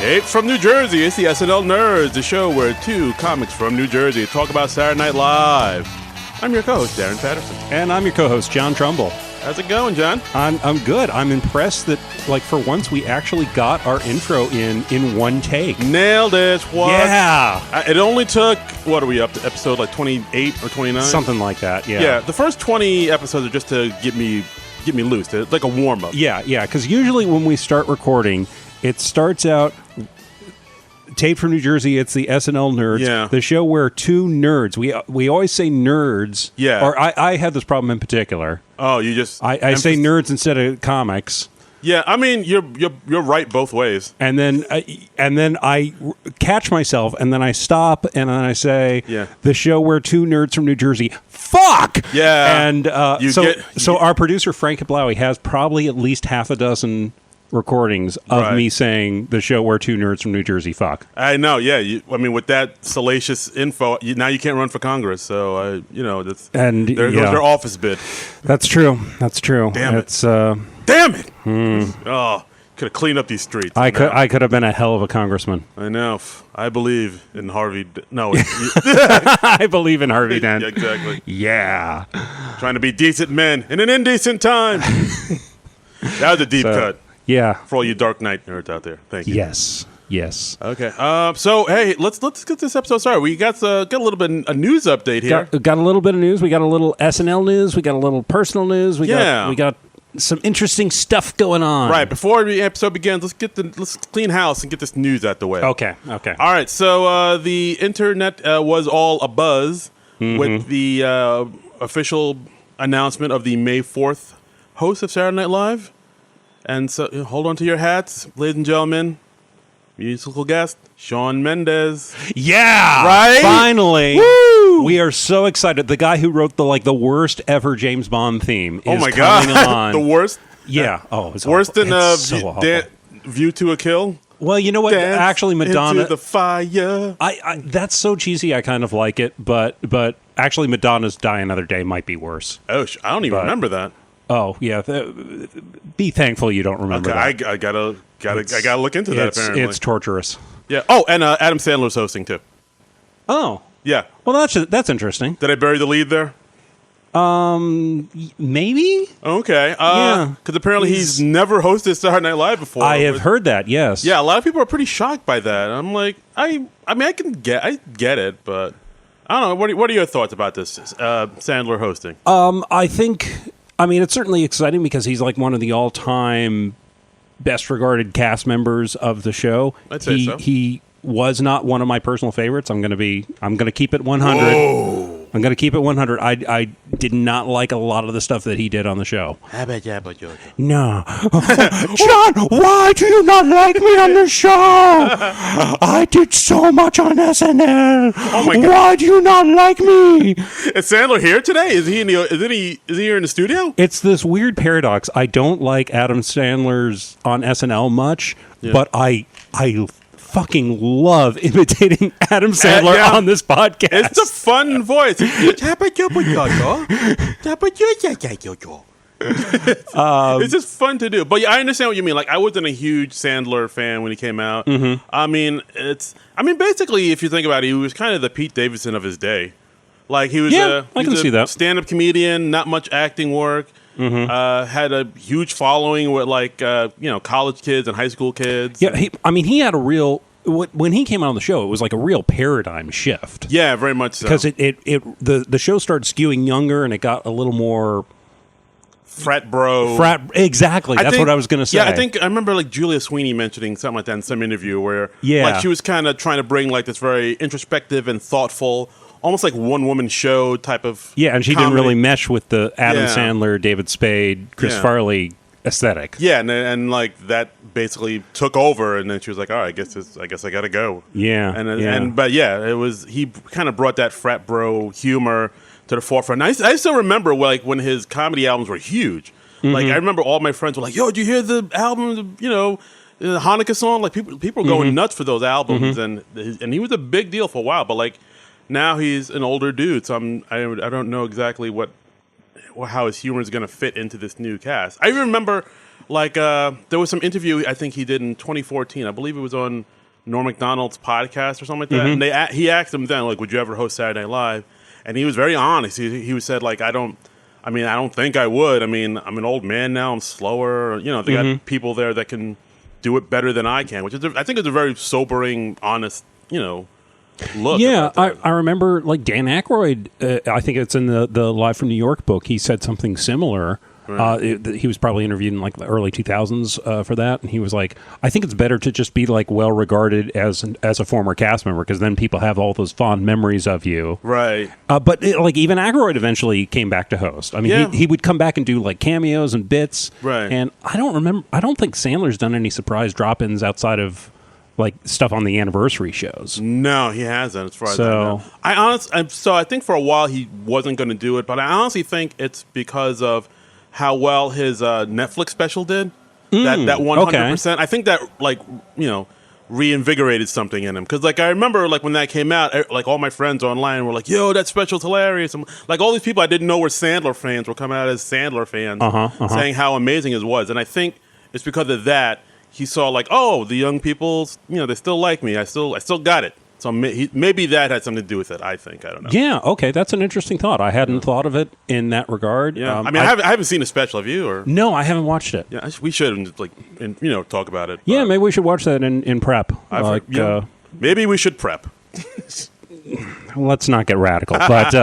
Tape from New Jersey. It's the SNL Nerds, the show where two comics from New Jersey talk about Saturday Night Live. I'm your co-host, Darren Patterson. And I'm your co-host, John Trumbull. How's it going, John? I'm good. I'm impressed that, for once, we actually got our intro in one take. Nailed it. What? Yeah. It only took, what are we up to, episode 28 or 29? Something like that, yeah. Yeah, the first 20 episodes are just to get me loose. It's like a warm-up. Yeah, because usually when we start recording, it starts out... Tape from New Jersey, it's the SNL Nerds, the show where two nerds, we always say nerds, or I had this problem in particular. Oh, you just... I say nerds instead of comics. Yeah, I mean, you're right both ways. And then I catch myself, and then I stop, and then I say, the show where two nerds from New Jersey, fuck! Yeah. And so our producer, Frank Kablawi, has probably at least half a dozen... recordings of me saying the show where two nerds from New Jersey fuck. I know, yeah. With that salacious info, now you can't run for Congress. So, there goes their office bid. That's true. Damn it. Damn it! Oh, could have cleaned up these streets. I could have been a hell of a congressman. I know. I believe in Harvey. No, I believe in Harvey Dent. Yeah, exactly. Yeah. Trying to be decent men in an indecent time. That was a deep cut. Yeah. For all you Dark Knight nerds out there. Thank you. Yes. Okay. So, hey, let's get this episode started. We got a little bit of a news update here. Got a little bit of news. We got a little SNL news. We got a little personal news. We got some interesting stuff going on. Right. Before the episode begins, let's clean house and get this news out the way. Okay. All right. So the internet was all abuzz with the official announcement of the May 4th host of Saturday Night Live. And so, hold on to your hats, ladies and gentlemen. Musical guest, Shawn Mendes. Yeah! Right? Finally! Woo! We are so excited. The guy who wrote the worst ever James Bond theme is coming on. The worst? Yeah. Oh, it's worse awful. than View to a Kill? Well, you know what? Dance actually, Madonna... into the fire. I that's so cheesy, I kind of like it, but actually Madonna's Die Another Day might be worse. Oh, I don't even remember that. Oh yeah, be thankful you don't remember that. I gotta look into that. Apparently, it's torturous. Yeah. Oh, and Adam Sandler's hosting too. Oh, yeah. Well, that's interesting. Did I bury the lead there? Maybe. Okay. Yeah. Because apparently he's never hosted Saturday Night Live before. I have heard that. Yes. Yeah. A lot of people are pretty shocked by that. I'm like, I get it, but I don't know. What are your thoughts about this Sandler hosting? I think. I mean, it's certainly exciting because he's like one of the all-time best-regarded cast members of the show. I'd say so. He was not one of my personal favorites. I'm going to keep it 100. Whoa. I'm going to keep it 100. I did not like a lot of the stuff that he did on the show. No. John, why do you not like me on the show? I did so much on SNL. Oh my God. Why do you not like me? Is Sandler here today? Is he here in the studio? It's this weird paradox. I don't like Adam Sandler's on SNL much, but I fucking love imitating Adam Sandler on this podcast. It's a fun voice. It's just fun to do. But yeah, I understand what you mean. Like, I wasn't a huge Sandler fan when he came out. Mm-hmm. I mean, basically, if you think about it, he was kind of the Pete Davidson of his day. Like, he was I can see that. Stand-up comedian, not much acting work. Mm-hmm. Had a huge following with college kids and high school kids. Yeah, he had a real. When he came out on the show, it was like a real paradigm shift. Yeah, very much so. Because the show started skewing younger, and it got a little more frat bro. Exactly. That's what I was going to say. Yeah, I remember like Julia Sweeney mentioning something like that in some interview where like she was kind of trying to bring like this very introspective and thoughtful, almost like one-woman show type of and she comedy. didn't really mesh with the Adam Sandler, David Spade, Chris Farley aesthetic. Yeah, and like that basically took over, and then she was like, "All right, I guess I got to go." Yeah, but it was he kind of brought that frat bro humor to the forefront. I still remember like when his comedy albums were huge. Mm-hmm. Like I remember all my friends were like, "Yo, did you hear the album? The Hanukkah song?" Like people were going nuts for those albums, and he was a big deal for a while. But like now he's an older dude, so I don't know exactly how his humor is going to fit into this new cast. I remember like there was some interview I think he did in 2014. I believe it was on Norm Macdonald's podcast or something like that. And he asked him then, like, would you ever host Saturday Night Live? And he was very honest. He said, like, I don't think I would. I mean, I'm an old man now. I'm slower. You know, they got people there that can do it better than I can, which is, I think, is a very sobering, honest, look. Yeah, I remember, like, Dan Aykroyd, I think it's in the Live from New York book, he said something similar. Right. He was probably interviewed in, like, the early 2000s for that, and he was like, I think it's better to just be, like, well-regarded as a former cast member, because then people have all those fond memories of you. Right. But, like, even Aykroyd eventually came back to host. I mean, he would come back and do, like, cameos and bits. Right. And I don't think Sandler's done any surprise drop-ins outside of, like, stuff on the anniversary shows. No, he hasn't, as far as I know. So I think for a while he wasn't going to do it, but I honestly think it's because of how well his Netflix special did. That 100%. Okay. I think that, like, reinvigorated something in him. Because, like, I remember, like, when that came out, like, all my friends online were like, yo, that special's hilarious. And, like, all these people I didn't know were Sandler fans were coming out as Sandler fans saying how amazing it was. And I think it's because of that he saw, like, oh, the young people, they still like me. I still got it. So maybe that had something to do with it, I think. I don't know. Yeah, okay. That's an interesting thought. I hadn't thought of it in that regard. Yeah. I mean, I haven't seen a special. Have you? Or? No, I haven't watched it. Yeah, we should, like, talk about it. Yeah, maybe we should watch that in prep. Maybe we should prep. Let's not get radical, but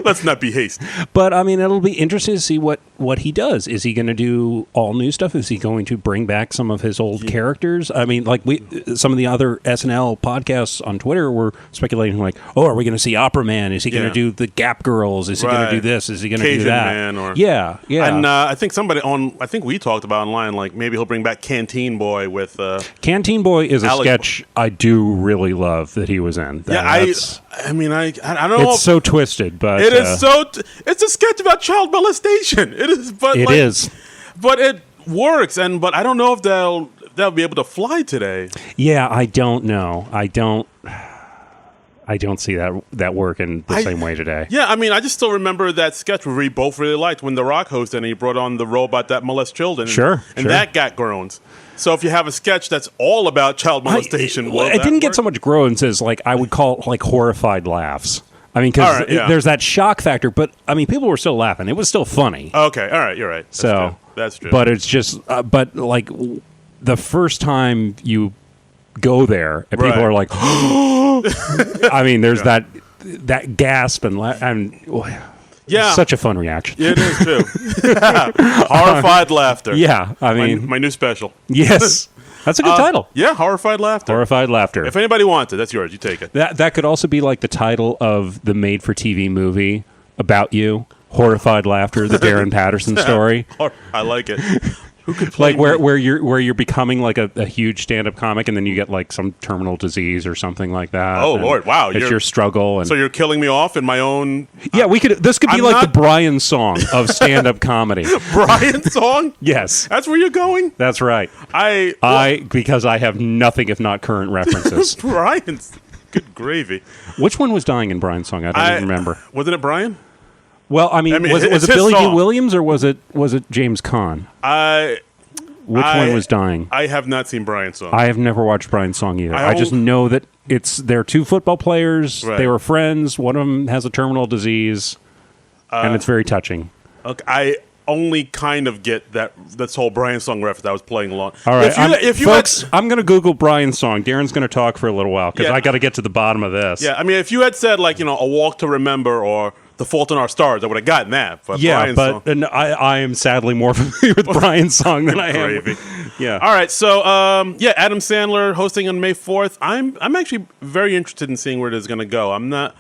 let's not be hasty. But I mean, it'll be interesting to see what he does. Is he going to do all new stuff? Is he going to bring back some of his old characters? I mean, like some of the other SNL podcasts on Twitter were speculating, like, oh, are we going to see Opera Man? Is he going to do the Gap Girls? Is he going to do this? Is he going to do that? Man or yeah. And I think we talked about online, like maybe he'll bring back Canteen Boy with. Canteen Boy is a sketch I do really love that he was in. I don't know. It's so twisted, but it is it's a sketch about child molestation. It is, but but it works. But I don't know if they'll be able to fly today. Yeah, I don't know. I don't see that working the same way today. Yeah, I mean, I just still remember that sketch where we both really liked when The Rock hosted and he brought on the robot that molests children. And that got groans. So if you have a sketch that's all about child molestation, it didn't get so much groans as, like, I would call it, like, horrified laughs. I mean, because there's that shock factor, but I mean, people were still laughing. It was still funny. Okay, all right, you're right. That's true. But it's just, but like the first time you go there, and people are like, I mean, there's that gasp and yeah, such a fun reaction. It is too. Horrified laughter. Yeah, I mean, my new special. Yes. That's a good title. Yeah, Horrified Laughter. Horrified Laughter. If anybody wants it, that's yours. You take it. That could also be like the title of the made-for-TV movie about you, Horrified Laughter, the Darren Patterson story. I like it. Who could play like where you're becoming like a huge stand-up comic, and then you get like some terminal disease or something like that. Oh Lord, wow! It's your struggle, and so you're killing me off in my own. Yeah, this could be like the Brian song of stand-up comedy. Brian song? Yes, that's where you're going. That's right. Because I have nothing if not current references. Brian's good gravy. Which one was dying in Brian's song? I don't even remember. Wasn't it Brian? Well, I mean was it Billy Dee Williams or was it James Caan? Which one was dying? I have not seen Brian's song. I have never watched Brian's song either. I just know that they're two football players. Right. They were friends. One of them has a terminal disease, and it's very touching. Okay, I only kind of get this whole Brian song reference. I was playing along. All right, folks, I'm going to Google Brian's song. Darren's going to talk for a little while because I got to get to the bottom of this. Yeah, I mean, if you had said like A Walk to Remember or The Fault in Our Stars, I would have gotten that. But I am sadly more familiar with Brian's song than I am. Yeah. All right. So, Adam Sandler hosting on May 4th. I'm actually very interested in seeing where it is going to go. I'm not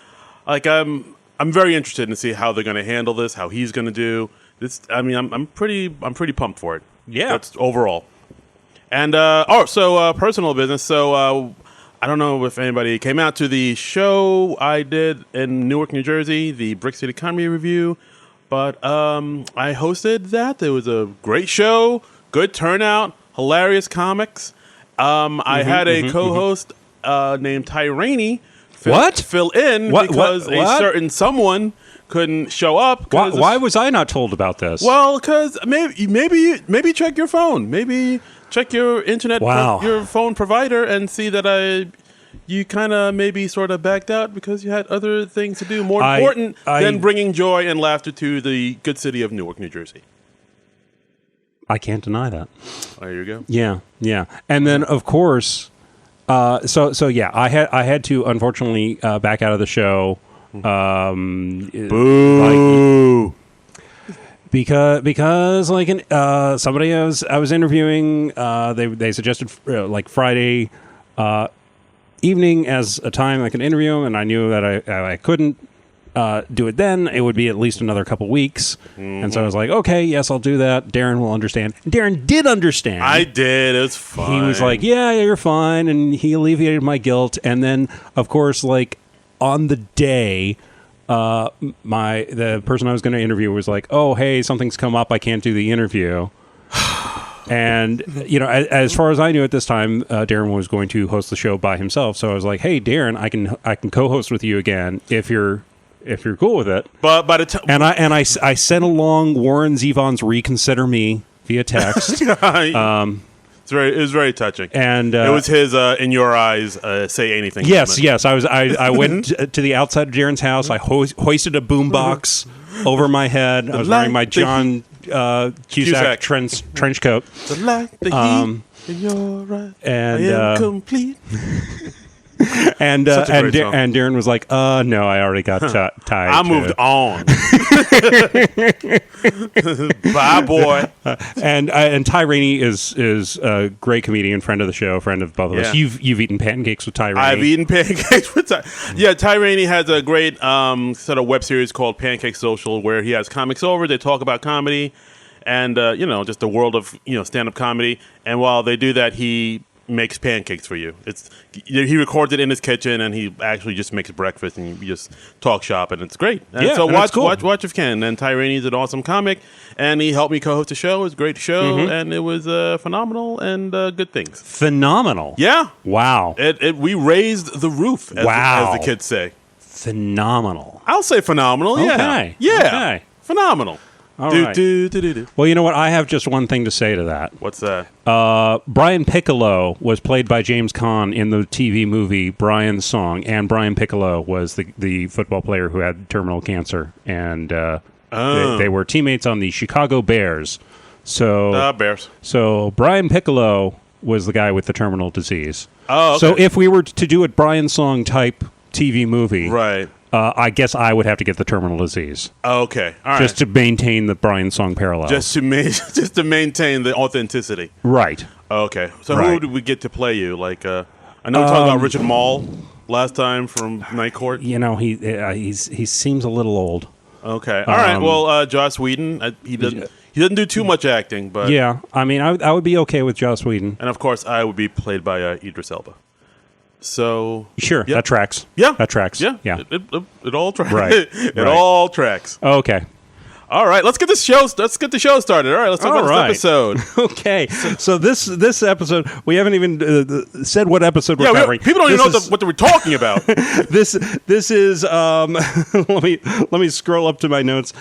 like I'm very interested in see how they're going to handle this, how he's going to do this. I mean, I'm pretty pumped for it. Yeah. That's overall. And personal business. So. I don't know if anybody came out to the show I did in Newark, New Jersey, the Brick City Comedy Review, but I hosted that. It was a great show, good turnout, hilarious comics. I had a co-host named Ty Rainey fill in because a certain someone couldn't show up. Why was I not told about this? Well, because maybe check your phone. Maybe check your internet, your phone provider, and see that you kind of maybe sort of backed out because you had other things to do more important than bringing joy and laughter to the good city of Newark, New Jersey. I can't deny that. There you go. Yeah. And then, of course, I had to unfortunately back out of the show. Boo! Because like somebody I was interviewing, they suggested like Friday evening as a time I could interview him, and I knew that I couldn't do it then. It would be at least another couple weeks. And so I was like, okay, yes, I'll do that. Darren will understand. Darren did understand. I did. It was fine. He was like, yeah, you're fine. And he alleviated my guilt. And then, of course, like on the day, the person I was going to interview was like, oh, hey, something's come up. I can't do the interview. And, as far as I knew at this time, Darren was going to host the show by himself. So I was like, hey, Darren, I can co-host with you again if you're cool with it. But by the time I sent along Warren Zevon's "Reconsider Me" via text. It was very touching, and it was his "In Your Eyes, Say Anything." Yes. I went to the outside of Darren's house. I hoisted a boombox over my head. I was wearing my John Cusack trench coat. The light, the heat in your eyes, and I am complete. And Darren was like, no, I already got tied. I moved on. Bye, boy. And Ty Rainey is a great comedian, friend of the show, friend of both of us. You've eaten pancakes with Ty Rainey. I've eaten pancakes with Ty. Yeah, Ty Rainey has a great sort of web series called Pancake Social, where he has comics over. They talk about comedy and just the world of stand-up comedy. And while they do that, he makes pancakes for you. He records it in his kitchen, and he actually just makes breakfast, and you just talk shop, and it's great. And so watch if you can. And Ty Rainey's an awesome comic, and he helped me co-host the show. It was a great show, and it was phenomenal and good things. Phenomenal. Yeah. Wow. We raised the roof, as the kids say. Phenomenal. I'll say phenomenal. Yeah. Okay. Yeah. Okay. Phenomenal. All right. Well, you know what? I have just one thing to say to that. What's that? Brian Piccolo was played by James Caan in the TV movie Brian's Song, and Brian Piccolo was the football player who had terminal cancer, and they were teammates on the Chicago Bears. So Bears. So Brian Piccolo was the guy with the terminal disease. Oh, okay. So if we were to do a Brian Song type TV movie, right. I guess I would have to get the terminal disease. Okay, all right. Just to maintain the Brian Song parallel. Just to maintain the authenticity. Right. Okay. So who did we get to play you? Like, I know we talked about Richard Mall last time from Night Court. He seems a little old. Okay. All right. Well, Joss Whedon, he doesn't do too much acting, but yeah. I mean, I would be okay with Joss Whedon, and of course, I would be played by Idris Elba. So sure, that tracks. Yeah, that tracks. Yeah. It all tracks. Right. It all tracks. Okay. All right, let's get the show started. All right, let's talk about this episode. Okay, so this episode, we haven't even said what episode we're covering. People don't even know what we're talking about. This is let me scroll up to my notes.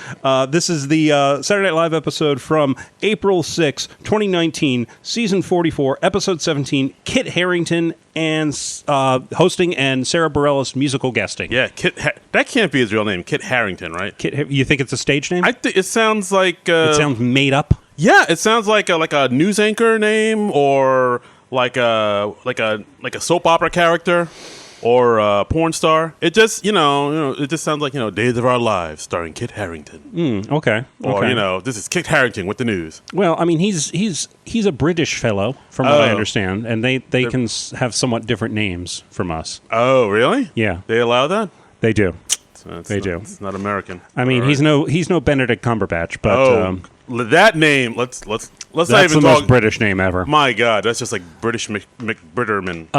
This is the Saturday Night Live episode from April 6, 2019, season 44, episode 17. Kit Harrington and hosting, and Sara Bareilles musical guesting. Yeah, that can't be his real name, Kit Harrington, right? You think it's a stage name? I think it sounds like it sounds made up. Yeah, it sounds like a news anchor name, or like a soap opera character, or a porn star. It just it just sounds like Days of Our Lives starring Kit Harrington. Okay. Or this is Kit Harrington with the news. Well, I mean he's a British fellow from what I understand, and they can have somewhat different names from us. Oh, really? Yeah. They allow that? They do. They do. It's not American. I mean, he's no Benedict Cumberbatch, but that name. Let's not that's even the talk. Most British name ever. My God, that's just like British McBritterman.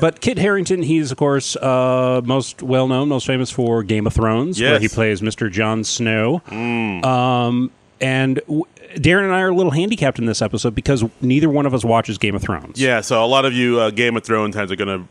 But Kit Harrington, he's of course most well known, most famous for Game of Thrones, where he plays Mr. Jon Snow. And Darren and I are a little handicapped in this episode because neither one of us watches Game of Thrones. Yeah, so a lot of you Game of Thrones fans are going to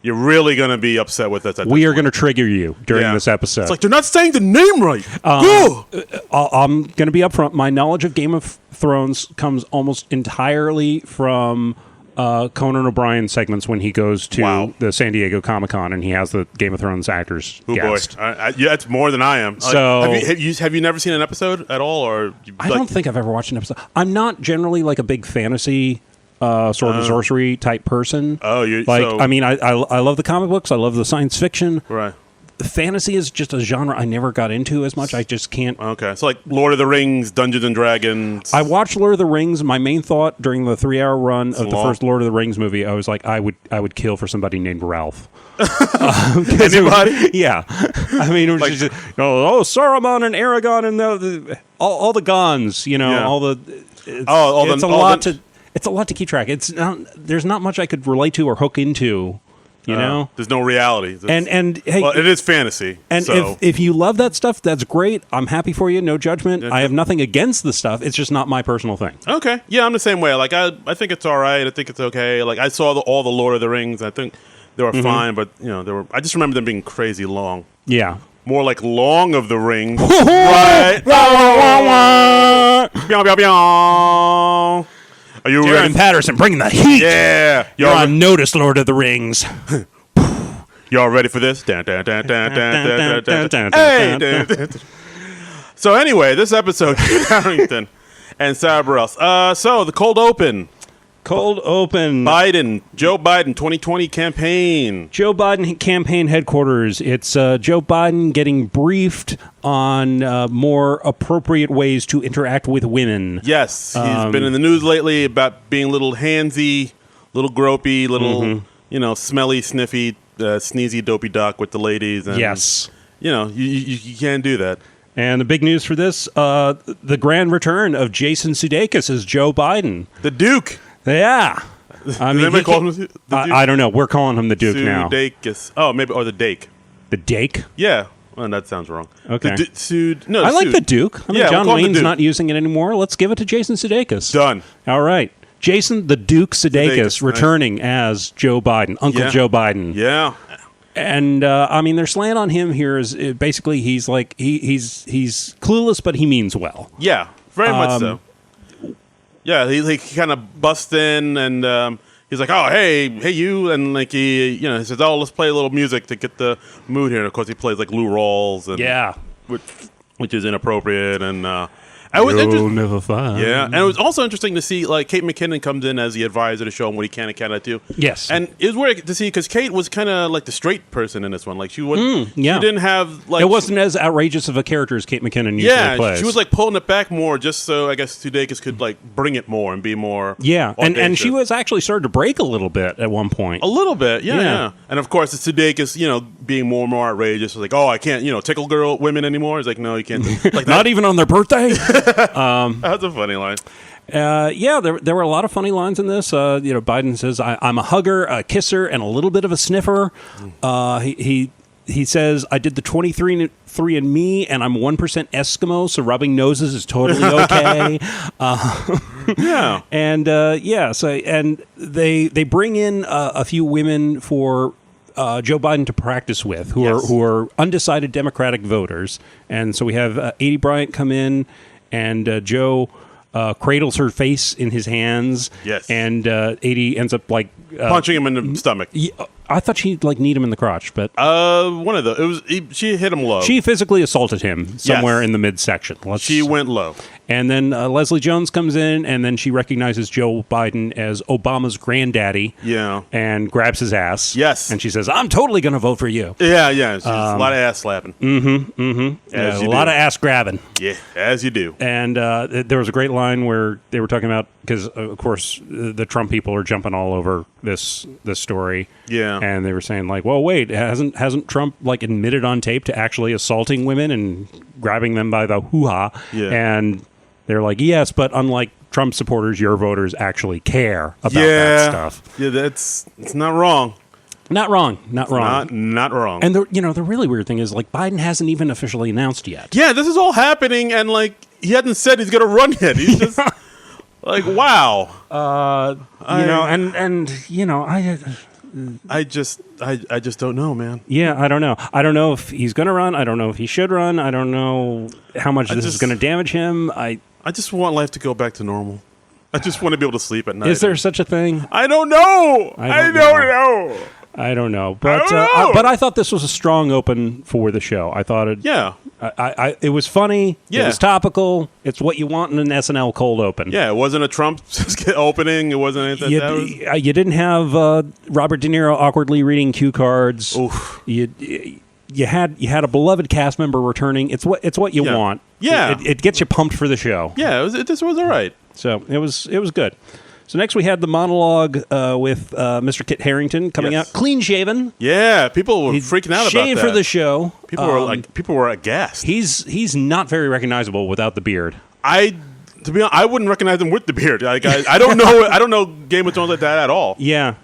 Yeah. really going to be upset with us. We are going to trigger you during this episode. It's like, they're not saying the name right. Go! I'm going to be upfront. My knowledge of Game of Thrones comes almost entirely from Conan O'Brien segments when he goes to the San Diego Comic-Con and he has the Game of Thrones actors guest. Boy. Yeah, it's more than I am. So, have you never seen an episode at all? Or I don't think I've ever watched an episode. I'm not generally like a big fantasy sword and sorcery type person. Oh, you're like, so... I mean, I love the comic books. I love the science fiction. Right. Fantasy is just a genre I never got into as much. I just can't. Okay, so like Lord of the Rings, Dungeons and Dragons. I watched Lord of the Rings. My main thought during the 3-hour run of the first Lord of the Rings movie, I was like, I would kill for somebody named Ralph. Anybody? Yeah. I mean, it was like, just, Saruman and Aragorn and all the Gons. You know, all the. It's a lot to keep track. There's not much I could relate to or hook into. You know, there's no reality. And hey, well, it is fantasy. And so. if you love that stuff, that's great. I'm happy for you. No judgment. I have nothing against the stuff. It's just not my personal thing. Okay. Yeah, I'm the same way. Like I think it's all right. I think it's okay. Like I saw all the Lord of the Rings. I think they were fine, but I just remember them being crazy long. Yeah. More like Long of the Rings. Right. Are you Darren ready? Patterson, bring the heat. Yeah. You're on notice, Lord of the Rings. Y'all ready for this? Hey. So anyway, this episode, Harrington and Sara Bareilles. So the cold open. Joe Biden 2020 campaign. Joe Biden campaign headquarters. It's Joe Biden getting briefed on more appropriate ways to interact with women. Yes, he's been in the news lately about being a little handsy, little gropey, little smelly, sniffy, sneezy, dopey duck with the ladies. And, yes, you can't do that. And the big news for this: the grand return of Jason Sudeikis as Joe Biden, the Duke. Yeah. I mean, anybody call him the Duke? I don't know. We're calling him the Duke now. Sudeikis. Oh, maybe, or the Dake. The Dake? Yeah. Well, that sounds wrong. Okay. I like the Duke. I mean, John we'll Wayne's not using it anymore. Let's give it to Jason Sudeikis. Done. All right. Jason the Duke Sudeikis returning as Joe Biden, Uncle Joe Biden. Yeah. And I mean, their slant on him here is basically he's like he's clueless, but he means well. Yeah, very much so. Yeah, he kind of busts in and he's like, "Oh, hey, you," and like he says, "Oh, let's play a little music to get the mood here." And of course, he plays like Lou Rawls, and which is inappropriate and. You'll never find. Yeah, and it was also interesting to see, like, Kate McKinnon comes in as the advisor to show him what he can and cannot do. Yes. And it was weird to see, because Kate was kind of like the straight person in this one. Like, she didn't have, like... It wasn't as outrageous of a character as Kate McKinnon usually plays. She was, like, pulling it back more just so, I guess, Sudeikis could, like, bring it more and be more... Yeah, and she was actually starting to break a little bit at one point. A little bit, yeah. And, of course, it's Sudeikis, being more and more outrageous. Like, oh, I can't, tickle women anymore. He's like, no, you can't. Like, not even on their birthday? That's a funny line. There were a lot of funny lines in this. Biden says, I'm a hugger, a kisser, and a little bit of a sniffer. He says, I did the 23andMe, and I'm 1% Eskimo, so rubbing noses is totally okay. Yeah. And, and they bring in a few women for... Joe Biden to practice with, who are undecided Democratic voters. And so we have Adie Bryant come in, and Joe cradles her face in his hands. Yes. And Adie ends up like... punching him in the stomach. I thought she'd like kneed him in the crotch, but... one of those. She hit him low. She physically assaulted him somewhere in the midsection. She went low. And then Leslie Jones comes in, and then she recognizes Joe Biden as Obama's granddaddy. Yeah. And grabs his ass. Yes. And she says, I'm totally going to vote for you. Yeah. She's a lot of ass slapping. A lot of ass grabbing. Yeah, as you do. And there was a great line where they were talking about, because, of course, the Trump people are jumping all over this story. Yeah. And they were saying, like, well, wait, hasn't Trump, like, admitted on tape to actually assaulting women and grabbing them by the hoo-ha? Yeah. And they're like, yes, but unlike Trump supporters, your voters actually care about that stuff. Yeah, it's not wrong. Not wrong. Not wrong. And the really weird thing is, like, Biden hasn't even officially announced yet. Yeah, this is all happening, and, like, he hadn't said he's going to run yet. He's just... Like, wow. I just don't know, man. Yeah, I don't know. I don't know if he's going to run. I don't know if he should run. I don't know how much this is going to damage him. I just want life to go back to normal. I just want to be able to sleep at night. Is there such a thing? I don't know. I don't know. But but I thought this was a strong open for the show. I thought it. Yeah. It was funny. Yeah. It was topical. It's what you want in an SNL cold open. Yeah, it wasn't a Trump opening. It wasn't anything. You didn't have Robert De Niro awkwardly reading cue cards. Oof. You had a beloved cast member returning. It's what you want. Yeah. It gets you pumped for the show. Yeah, it was all right. So it was good. So next we had the monologue with Mr. Kit Harrington coming out clean shaven. Yeah, people were freaking out about that. Shaved for the show. People were aghast. He's not very recognizable without the beard. To be honest, I wouldn't recognize him with the beard. Like, I don't know. I don't know Game of Thrones like that at all. Yeah.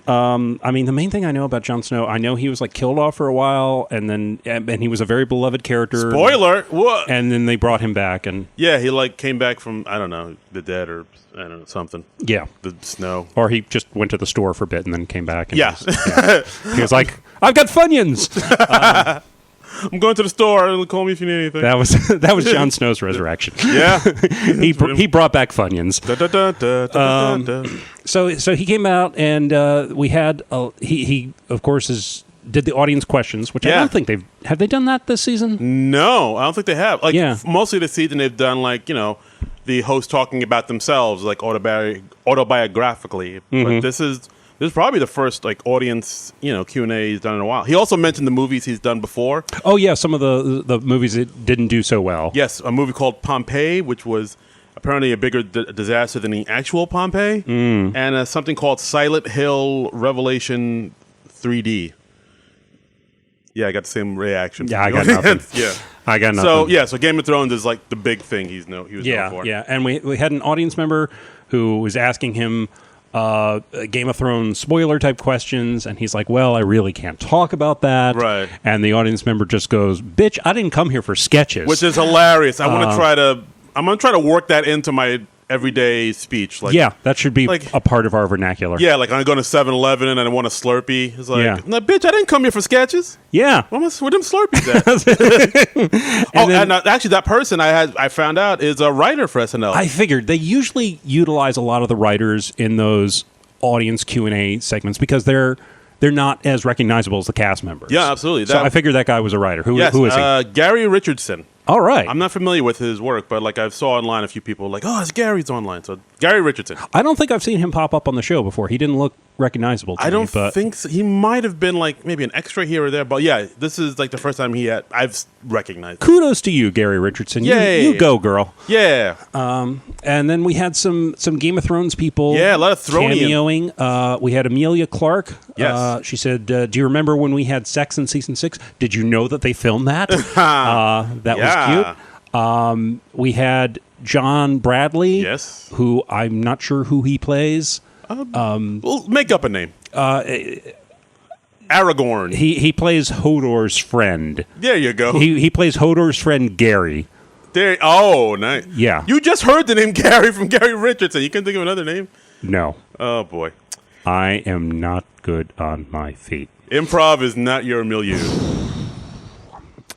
I mean, the main thing I know about Jon Snow, I know he was like killed off for a while, and he was a very beloved character. Spoiler! What? And then they brought him back, and yeah, he like came back from I don't know the dead or I don't know something. Yeah, the snow, or he just went to the store for a bit and then came back. And yeah, he was like, "I've got Funyuns." I'm going to the store. Call me if you need anything. That was Jon Snow's resurrection. Yeah, he brought back Funyuns. So he came out and we had he of course did the audience questions, which I don't think have they done that this season? No, I don't think they have. Like mostly this season they've done like the host talking about themselves like autobiographically. But this is probably the first like audience Q&A he's done in a while. He also mentioned the movies he's done before. Oh yeah, some of the movies that didn't do so well. Yes, a movie called Pompeii, which was apparently a bigger disaster than the actual Pompeii, and something called Silent Hill Revelation 3D. Yeah, I got the same reaction. Yeah, I got nothing. Yeah, I got nothing. So Game of Thrones is like the big thing he was known for. Yeah, and we had an audience member who was asking him Game of Thrones spoiler type questions, and he's like, well, I really can't talk about that. Right. And the audience member just goes, bitch, I didn't come here for sketches. Which is hilarious. I'm going to try to work that into my everyday speech. Like, yeah, that should be a part of our vernacular. Yeah, like I'm going to 7-Eleven and I want a Slurpee. It's like, no, bitch, I didn't come here for sketches. Yeah. Where them Slurpees at? Actually, that person I found out is a writer for SNL. I figured they usually utilize a lot of the writers in those audience Q&A segments because they're not as recognizable as the cast members. Yeah, absolutely. So I figured that guy was a writer. Who is he? Gary Richardson. All right. I'm not familiar with his work, but like I saw online a few people like, oh, it's Gary's online. So Gary Richardson. I don't think I've seen him pop up on the show before. He didn't look recognizable to me. I don't think so. He might have been like maybe an extra here or there, but yeah, this is like the first time I've recognized him. Kudos to you, Gary Richardson. Yay. You go, girl. Yeah. And then we had some Game of Thrones people. Yeah, a lot of cameoing. We had Amelia Clark. Yes. She said, do you remember when we had sex in season 6? Did you know that they filmed that? That was cute. We had John Bradley. Yes. Who I'm not sure who he plays. We'll make up a name. Aragorn. He plays Hodor's friend. There you go. He plays Hodor's friend Gary. Oh, nice. Yeah. You just heard the name Gary from Gary Richardson. You couldn't think of another name? No. Oh, boy. I am not good on my feet. Improv is not your milieu.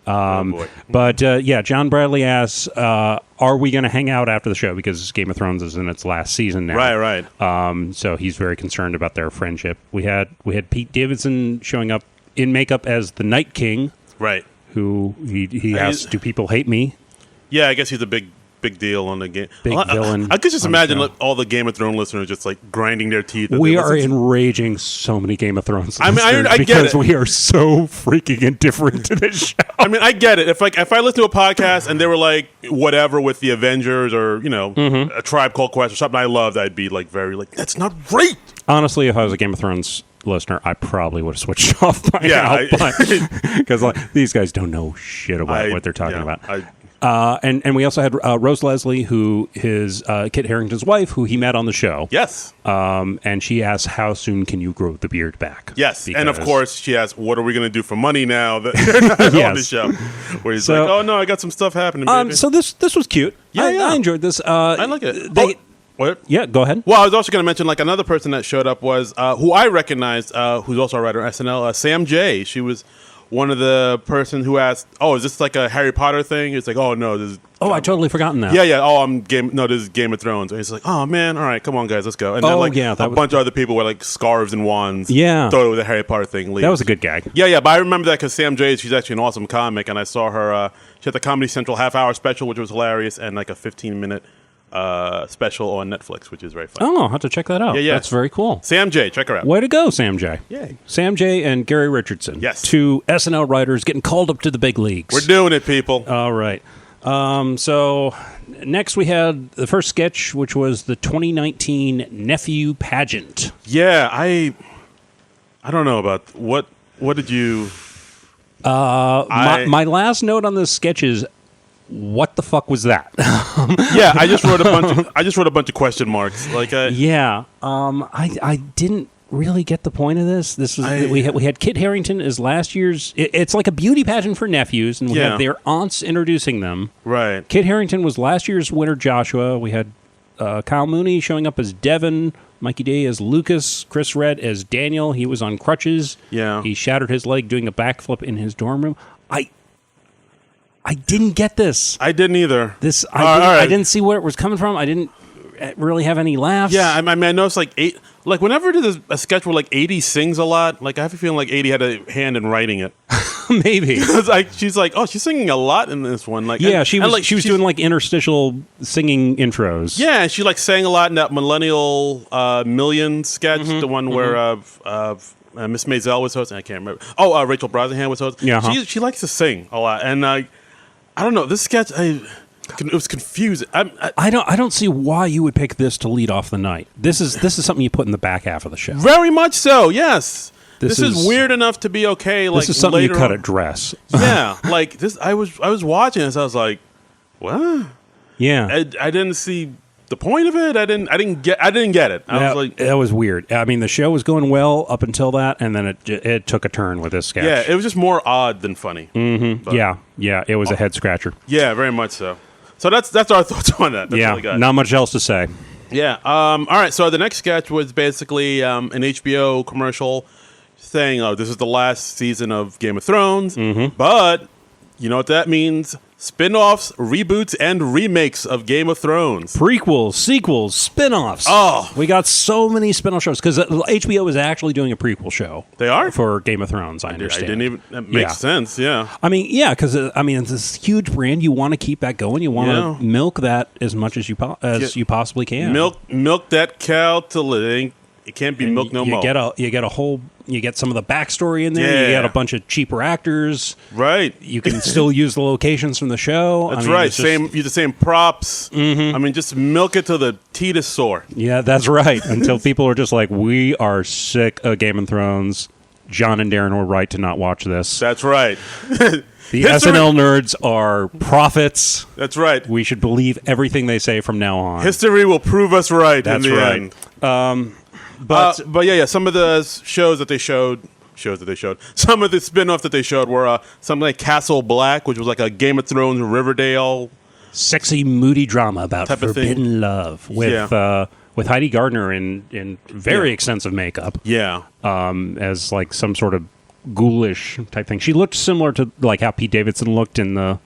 Oh, boy. But, John Bradley asks, are we going to hang out after the show? Because Game of Thrones is in its last season now. Right. So he's very concerned about their friendship. We had Pete Davidson showing up in makeup as the Night King. Right. Who he asked, do people hate me? Yeah, I guess he's a big deal on the game. Big villain. I could just imagine all the Game of Thrones listeners just like grinding their teeth. We are enraging so many Game of Thrones listeners I get because we are so freaking indifferent to this show. I mean, I get it. If I listen to a podcast and they were like whatever with the Avengers or a Tribe Called Quest or something I loved, I'd be like very like that's not great. Honestly, if I was a Game of Thrones listener, I probably would have switched off by now. Because these guys don't know shit about what they're talking about. And we also had Rose Leslie, who is Kit Harington's wife, who he met on the show. Yes. And she asked, how soon can you grow the beard back? Yes. And of course, she asked, what are we going to do for money now that you're not on the show? Where he's like, oh, no, I got some stuff happening, baby. So this was cute. Yeah, I enjoyed this. I like it. What? Yeah, go ahead. Well, I was also going to mention like another person that showed up was who I recognized, who's also a writer on SNL, Sam J. She was one of the person who asked, "Oh, is this like a Harry Potter thing?" It's like, "Oh no, this is." Oh, I totally forgotten that. Yeah, yeah. Oh, this is Game of Thrones. And it's like, "Oh man, all right, come on, guys, let's go." And then like a bunch of other people with like scarves and wands. Yeah, thought it was a Harry Potter thing. That was a good gag. Yeah, yeah. But I remember that because Sam J. She's actually an awesome comic, and I saw her. She had the Comedy Central half-hour special, which was hilarious, and like a 15-minute. Special on Netflix, which is very fun. Oh, I'll have to check that out. Yeah, yeah. That's very cool. Sam J, check her out. Way to go, Sam J. Yay. Sam J and Gary Richardson. Yes. 2 SNL writers getting called up to the big leagues. We're doing it, people. All right. So next we had the first sketch, which was the 2019 Nephew Pageant. Yeah, I don't know about what did you My last note on this sketch is, what the fuck was that? Yeah, I just wrote a bunch of question marks. Like, I didn't really get the point of this. This was we had Kit Harrington as last year's. It's like a beauty pageant for nephews, and we had their aunts introducing them. Right. Kit Harrington was last year's winner, Joshua. We had Kyle Mooney showing up as Devin, Mikey Day as Lucas, Chris Redd as Daniel. He was on crutches. Yeah. He shattered his leg doing a backflip in his dorm room. I didn't get this. I didn't either. I didn't see where it was coming from. I didn't really have any laughs. Yeah, I mean, I noticed like whenever there's a sketch where like 80 sings a lot, like I have a feeling like 80 had a hand in writing it. Maybe. Like she's like, oh, she's singing a lot in this one. Like, yeah, she was doing like interstitial singing intros. Yeah, and she like sang a lot in that Millennial Million sketch, the one where Miss Maisel was hosting. I can't remember. Oh, Rachel Brosnahan was hosting. Yeah, she likes to sing a lot, and I don't know, this sketch. It was confusing. I don't see why you would pick this to lead off the night. This is something you put in the back half of the show. Very much so. Yes. This is weird enough to be okay. Like, this is something you cut on. a dress. Yeah, like this. I was watching this. I was like, what? Yeah. I didn't see the point of it. I didn't get it. I was like, that was weird. I mean, the show was going well up until that, and then it took a turn with this sketch. Yeah, it was just more odd than funny. Mm-hmm. Yeah, it was a head scratcher. Yeah, very much so. So that's our thoughts on that. That's not much else to say. Yeah. All right. So the next sketch was basically an HBO commercial saying, "Oh, this is the last season of Game of Thrones," but you know what that means? Spin-offs, reboots, and remakes of Game of Thrones. Prequels, sequels, spin-offs. Oh. We got so many spin-off shows because HBO is actually doing a prequel show. They are? For Game of Thrones, I understand. I didn't even... That makes sense, yeah. I mean, yeah, because, it's this huge brand. You want to keep that going. You want to milk that as much as you possibly can. Milk that cow till it can't be milked no more. You get some of the backstory in there. Yeah. You get a bunch of cheaper actors. Right. You can still use the locations from the show. That's right. Use the same props. I mean, just milk it till the teat is sore. Yeah, that's right. Until people are just like, we are sick of Game of Thrones. John and Darren were right to not watch this. That's right. The SNL nerds are prophets. That's right. We should believe everything they say from now on. History will prove us right. That's in the right. End. But yeah, some of the shows that they showed, some of the spin-offs that they showed were something like Castle Black, which was like a Game of Thrones Riverdale sexy, moody drama about forbidden love with Heidi Gardner in very extensive makeup. Yeah. As like some sort of ghoulish type thing. She looked similar to like how Pete Davidson looked in the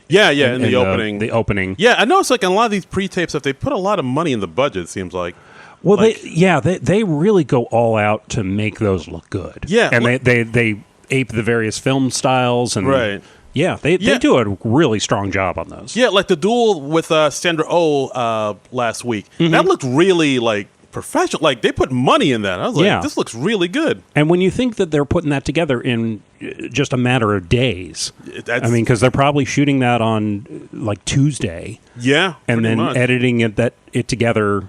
in the opening. The opening. Yeah, I know it's like in a lot of these pre-tape stuff, they put a lot of money in the budget, it seems like. Well, they really go all out to make those look good. Yeah. And they ape the various film styles. And right. Yeah, they do a really strong job on those. Yeah, like the duel with Sandra Oh last week. That looked really like professional. Like they put money in that. I was like, this looks really good. And when you think that they're putting that together in just a matter of days, because they're probably shooting that on like Tuesday. Yeah, and then editing it together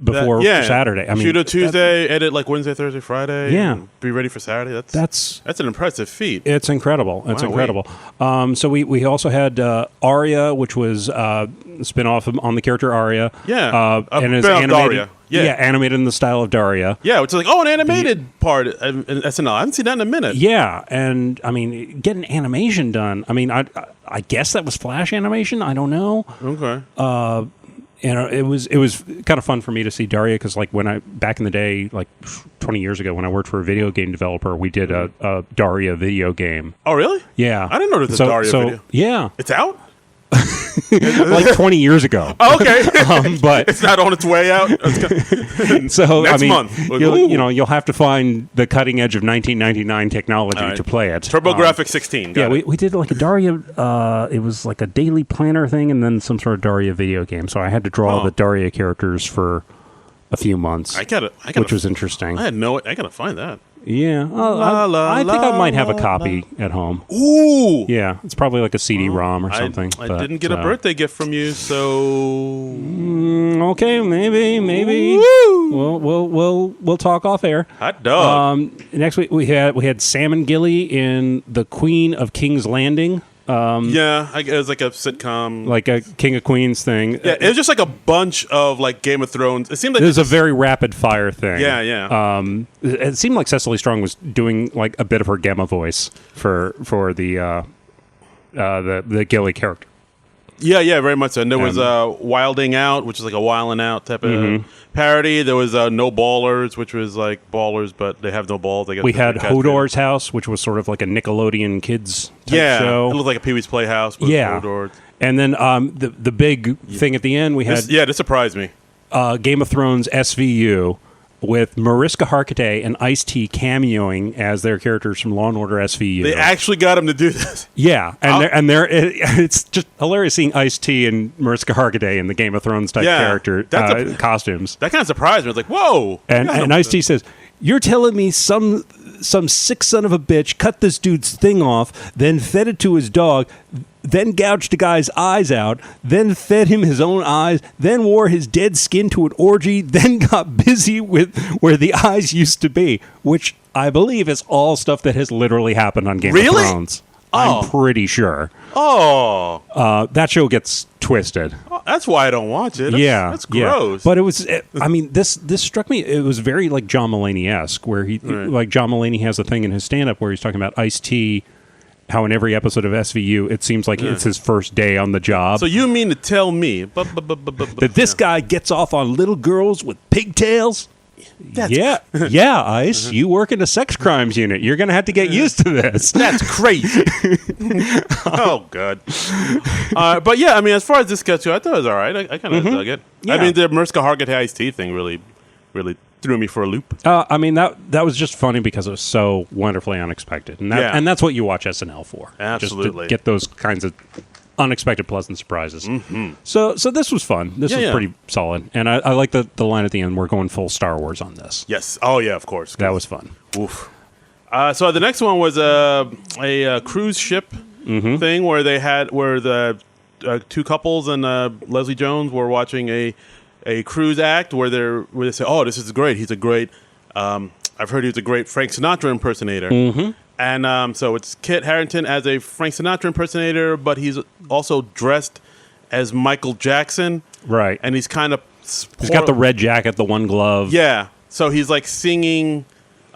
before Saturday. Shoot a Tuesday, edit like Wednesday, Thursday, Friday. Yeah, and be ready for Saturday. That's an impressive feat. It's incredible. It's incredible. So we also had Arya, which was a spin-off on the character Arya. Yeah, and it's animated. Daria. Yeah, animated in the style of Daria. Yeah, which is like an animated part in SNL. I haven't seen that in a minute. Yeah, and I mean, getting animation done. I mean, I guess that was Flash animation. I don't know. Okay. it was kind of fun for me to see Daria because like back in the day, like 20 years ago when I worked for a video game developer, we did a Daria video game. Oh, really? Yeah. I didn't know there was a Daria video. Yeah. It's out? Like 20 years ago. Oh, okay. But it's not on its way out. So next month, you'll have to find the cutting edge of 1999 technology to play it. TurboGrafx 16. We did like a Daria. It was like a daily planner thing, and then some sort of Daria video game. So I had to draw the Daria characters for a few months. Which was interesting. I gotta find that. Yeah, I think I might have a copy at home. Ooh, yeah, it's probably like a CD-ROM or something. I didn't get a birthday gift from you, so okay, maybe. We'll talk off air. Hot dog. Next week we had Sam and Gilly in The Queen of King's Landing. It was like a sitcom, like a King of Queens thing. Yeah, it was just like a bunch of like Game of Thrones. It seemed like it was a very rapid fire thing. Yeah. It seemed like Cecily Strong was doing like a bit of her Gemma voice for the Gilly character. Yeah, very much so. And there was Wilding Out, which is like a Wilding Out type of parody. There was No Ballers, which was like ballers, but they have no balls. We had Hodor's House, which was sort of like a Nickelodeon kids type show. It looked like a Pee-wee's Playhouse. With Hodor. And then the big thing at the end, we had... this surprised me. Game of Thrones SVU, with Mariska Hargitay and Ice-T cameoing as their characters from Law & Order SVU. They actually got him to do this. Yeah, it's just hilarious seeing Ice-T and Mariska Hargitay in the Game of Thrones type character costumes. That kind of surprised me. It's like, whoa. And Ice-T says, "You're telling me some sick son of a bitch cut this dude's thing off, then fed it to his dog, then gouged the guy's eyes out, then fed him his own eyes, then wore his dead skin to an orgy, then got busy with where the eyes used to be," which I believe is all stuff that has literally happened on Game of Thrones. I'm pretty sure. That show gets twisted. That's why I don't watch it. That's gross. But it was. This struck me. It was very like John Mulaney-esque, where like John Mulaney has a thing in his stand-up where he's talking about Ice-T. How in every episode of SVU, it seems like it's his first day on the job. So you mean to tell me that this guy gets off on little girls with pigtails? Ice. You work in a sex crimes unit. You're going to have to get used to this. That's crazy. Oh, God. But yeah, I mean, as far as this sketch goes, I thought it was all right. I kind of dug it. Yeah. I mean, the Mariska Hargitay Ice-T thing really threw me for a loop. I mean, that was just funny because it was so wonderfully unexpected. And that's what you watch SNL for. Absolutely. Just to get those kinds of unexpected pleasant surprises. Mm-hmm. So this was fun. This was pretty solid. And I like the line at the end, we're going full Star Wars on this. Yes. Oh, yeah, of course. That was fun. Oof. So the next one was a cruise ship thing where the two couples and Leslie Jones were watching a cruise act where they say, "Oh, this is great. He's a great. I've heard he's a great Frank Sinatra impersonator." Mm-hmm. And so it's Kit Harrington as a Frank Sinatra impersonator, but he's also dressed as Michael Jackson. Right. And he's kind of he's got the red jacket, the one glove. Yeah. So he's like singing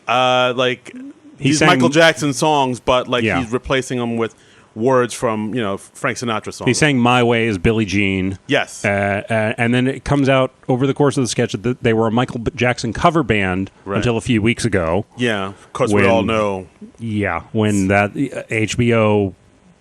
he's Michael Jackson songs, but he's replacing them with words from Frank Sinatra songs. He's saying "My Way" is Billie Jean. Yes, and then it comes out over the course of the sketch that they were a Michael Jackson cover band until a few weeks ago. Yeah, because we all know. Yeah, when that HBO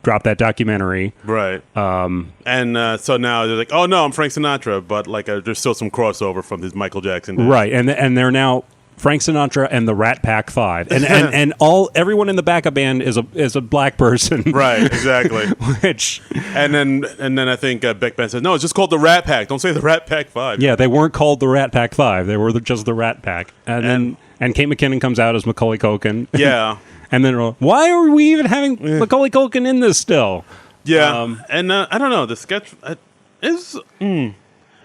dropped that documentary. Right. And so now they're like, "Oh no, I'm Frank Sinatra," but there's still some crossover from this Michael Jackson days. Right, and they're now Frank Sinatra and the Rat Pack 5, and everyone in the backup band is a black person, right? Exactly. and then I think Beck Ben says, "No, it's just called the Rat Pack. Don't say the Rat Pack 5." Yeah, they weren't called the Rat Pack 5; they were just the Rat Pack. And Kate McKinnon comes out as Macaulay Culkin. Yeah, and then why are we even having Macaulay Culkin in this still? Yeah, and I don't know. The sketch is.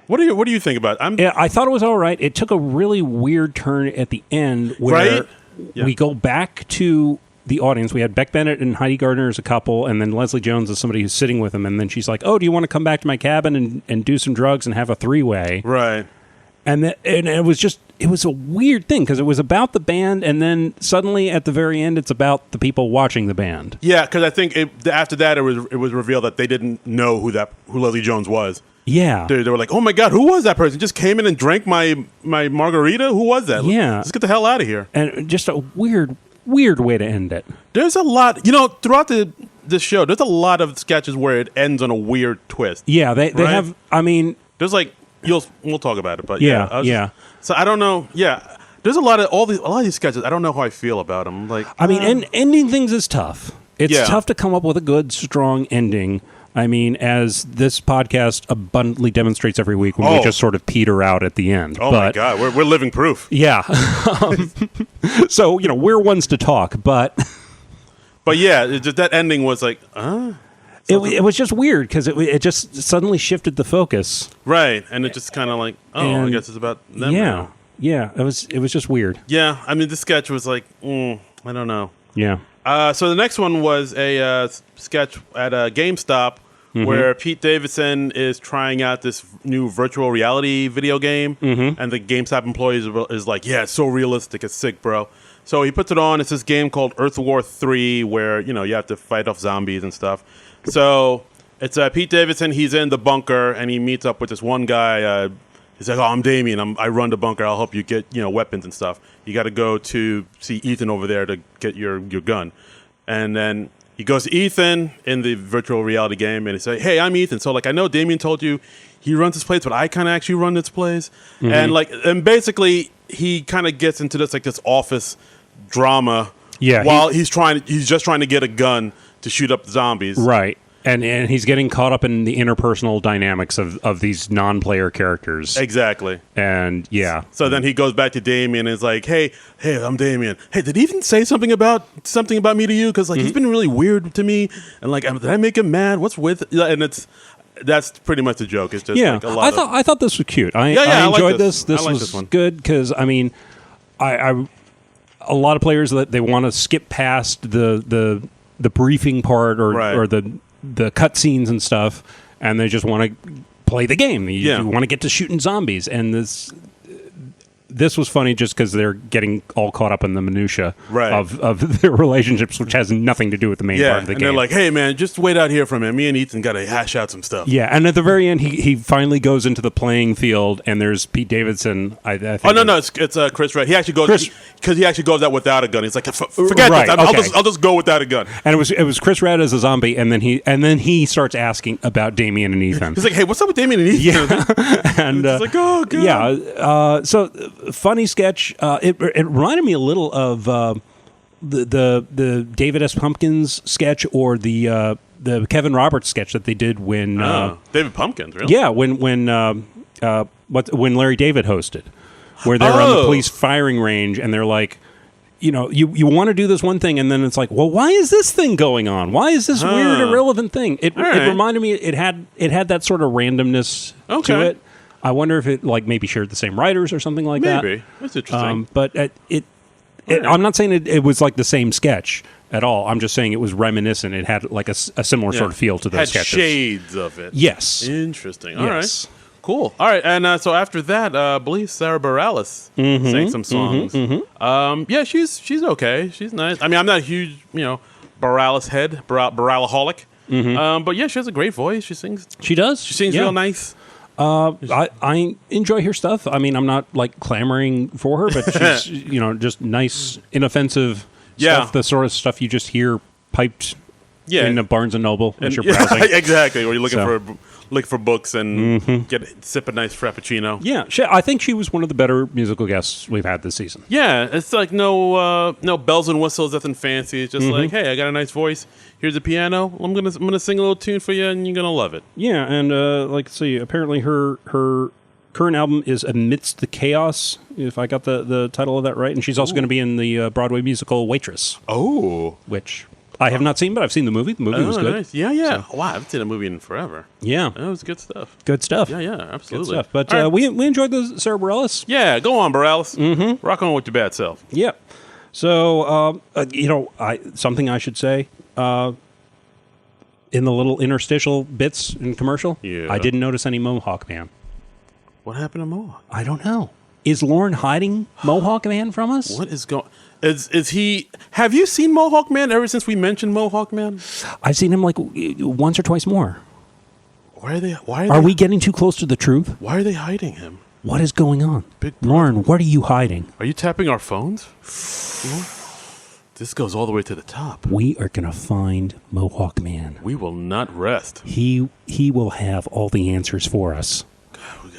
What do you think about it? I thought it was all right. It took a really weird turn at the end where we go back to the audience. We had Beck Bennett and Heidi Gardner as a couple, and then Leslie Jones as somebody who's sitting with them. And then she's like, "Oh, do you want to come back to my cabin and do some drugs and have a three-way?" Right. And it was a weird thing because it was about the band, and then suddenly at the very end, it's about the people watching the band. Yeah, because I think after that, it was revealed that they didn't know who Leslie Jones was. Yeah. They were like, oh my God, who was that person? Just came in and drank my margarita? Who was that? Yeah. Let's get the hell out of here. And just a weird way to end it. There's a lot, throughout this show, there's a lot of sketches where it ends on a weird twist. Yeah, they right? have, I mean... There's like, we'll talk about it, but yeah. So I don't know, there's a lot of these sketches, I don't know how I feel about them. Like, I mean, ending things is tough. It's Yeah. tough to come up with a good, strong ending. I mean, as this podcast abundantly demonstrates every week when we just sort of peter out at the end. Oh, my God. We're living proof. Yeah. So, we're ones to talk, but... But yeah, that ending was like, It was just weird because it just suddenly shifted the focus. Right. And it just kind of like, I guess it's about them now. Yeah. It was just weird. Yeah. I mean, this sketch was like, I don't know. Yeah. So the next one was a sketch at a GameStop where Pete Davidson is trying out this new virtual reality video game, and the GameStop employees is like, "Yeah, it's so realistic, it's sick, bro." So he puts it on. It's this game called Earth War 3 where you have to fight off zombies and stuff. So it's Pete Davidson. He's in the bunker and he meets up with this one guy. He's like, "Oh, I'm Damien. I run the bunker. I'll help you get weapons and stuff. You got to go to see Ethan over there to get your gun." And then he goes to Ethan in the virtual reality game and he says, "Hey, I'm Ethan. So I know Damien told you he runs this place, but I kind of actually run this place." And basically he kind of gets into this office drama. Yeah. While he's just trying to get a gun to shoot up the zombies. Right. And he's getting caught up in the interpersonal dynamics of these non-player characters. Exactly. And yeah. So then he goes back to Damien and is like, hey, I'm Damien. Hey, did he even say something about me to you? Because he's been really weird to me. And did I make him mad? What's with? And that's pretty much the joke. It's just a lot I thought this was cute. I enjoyed this. This was good because I mean, I a lot of players that they want to skip past the briefing part or the cutscenes and stuff, and they just want to play the game. You want to get to shooting zombies, and this was funny just because they're getting all caught up in the minutia of their relationships, which has nothing to do with the main part of the game. And they're like, "Hey, man, just wait out here for a minute. Me and Ethan got to hash out some stuff." Yeah, and at the very end, he finally goes into the playing field, and there's Pete Davidson. I think it's Chris Red. He actually goes because he actually goes out without a gun. He's like, "Forget this. I'll just go without a gun." And it was Chris Red as a zombie, and then he starts asking about Damien and Ethan. He's like, "Hey, what's up with Damien and Ethan?" Yeah, and it's like, "Oh, God." Yeah. So funny sketch. It reminded me a little of the David S. Pumpkins sketch or the Kevin Roberts sketch that they did when David Pumpkins, really? Yeah, when Larry David hosted, where they're on the police firing range and they're like, you want to do this one thing, and then it's like, well, why is this thing going on? Why is this weird, irrelevant thing? It reminded me. It had that sort of randomness to it. I wonder if it maybe shared the same writers or something like that. Maybe. That's interesting. But I'm not saying it was like the same sketch at all. I'm just saying it was reminiscent. It had a similar sort of feel to those sketches. Shades of it. Yes. Interesting. All right. Cool. All right. And so after that, I believe Sara Bareilles sang some songs. Yeah, she's okay. She's nice. I mean, I'm not a huge, Bareilles head, Bareilleholic. But yeah, she has a great voice. She sings. She does. She sings real nice. I enjoy her stuff. I mean, I'm not clamoring for her, but she's just nice, inoffensive stuff. The sort of stuff you just hear piped in a Barnes and Noble as you're browsing. Exactly. Where you're looking for books and sip a nice frappuccino. Yeah, I think she was one of the better musical guests we've had this season. Yeah, it's like no bells and whistles, nothing fancy. It's just like, hey, I got a nice voice. Here's a piano. I'm gonna sing a little tune for you, and you're gonna love it. Yeah, and let's see. Apparently, her current album is Amidst the Chaos, if I got the title of that right, and she's also going to be in the Broadway musical Waitress. Oh, which I have not seen, but I've seen the movie. The movie was good. Nice. Yeah. So. Wow, I haven't seen a movie in forever. Yeah, that was good stuff. Good stuff. Yeah, absolutely. Good stuff. But right. we enjoyed the Sara Bareilles. Yeah, go on, Bareilles. Rock on with your bad self. Yep. So something I should say. In the little interstitial bits in commercial, I didn't notice any Mohawk Man. What happened to Mohawk? I don't know. Is Lauren hiding Mohawk Man from us? What is going? Is he? Have you seen Mohawk Man ever since we mentioned Mohawk Man? I've seen him once or twice more. Are we getting too close to the truth? Why are they hiding him? What is going on? Big Lauren, what are you hiding? Are you tapping our phones? This goes all the way to the top. We are going to find Mohawk Man. We will not rest. He will have all the answers for us.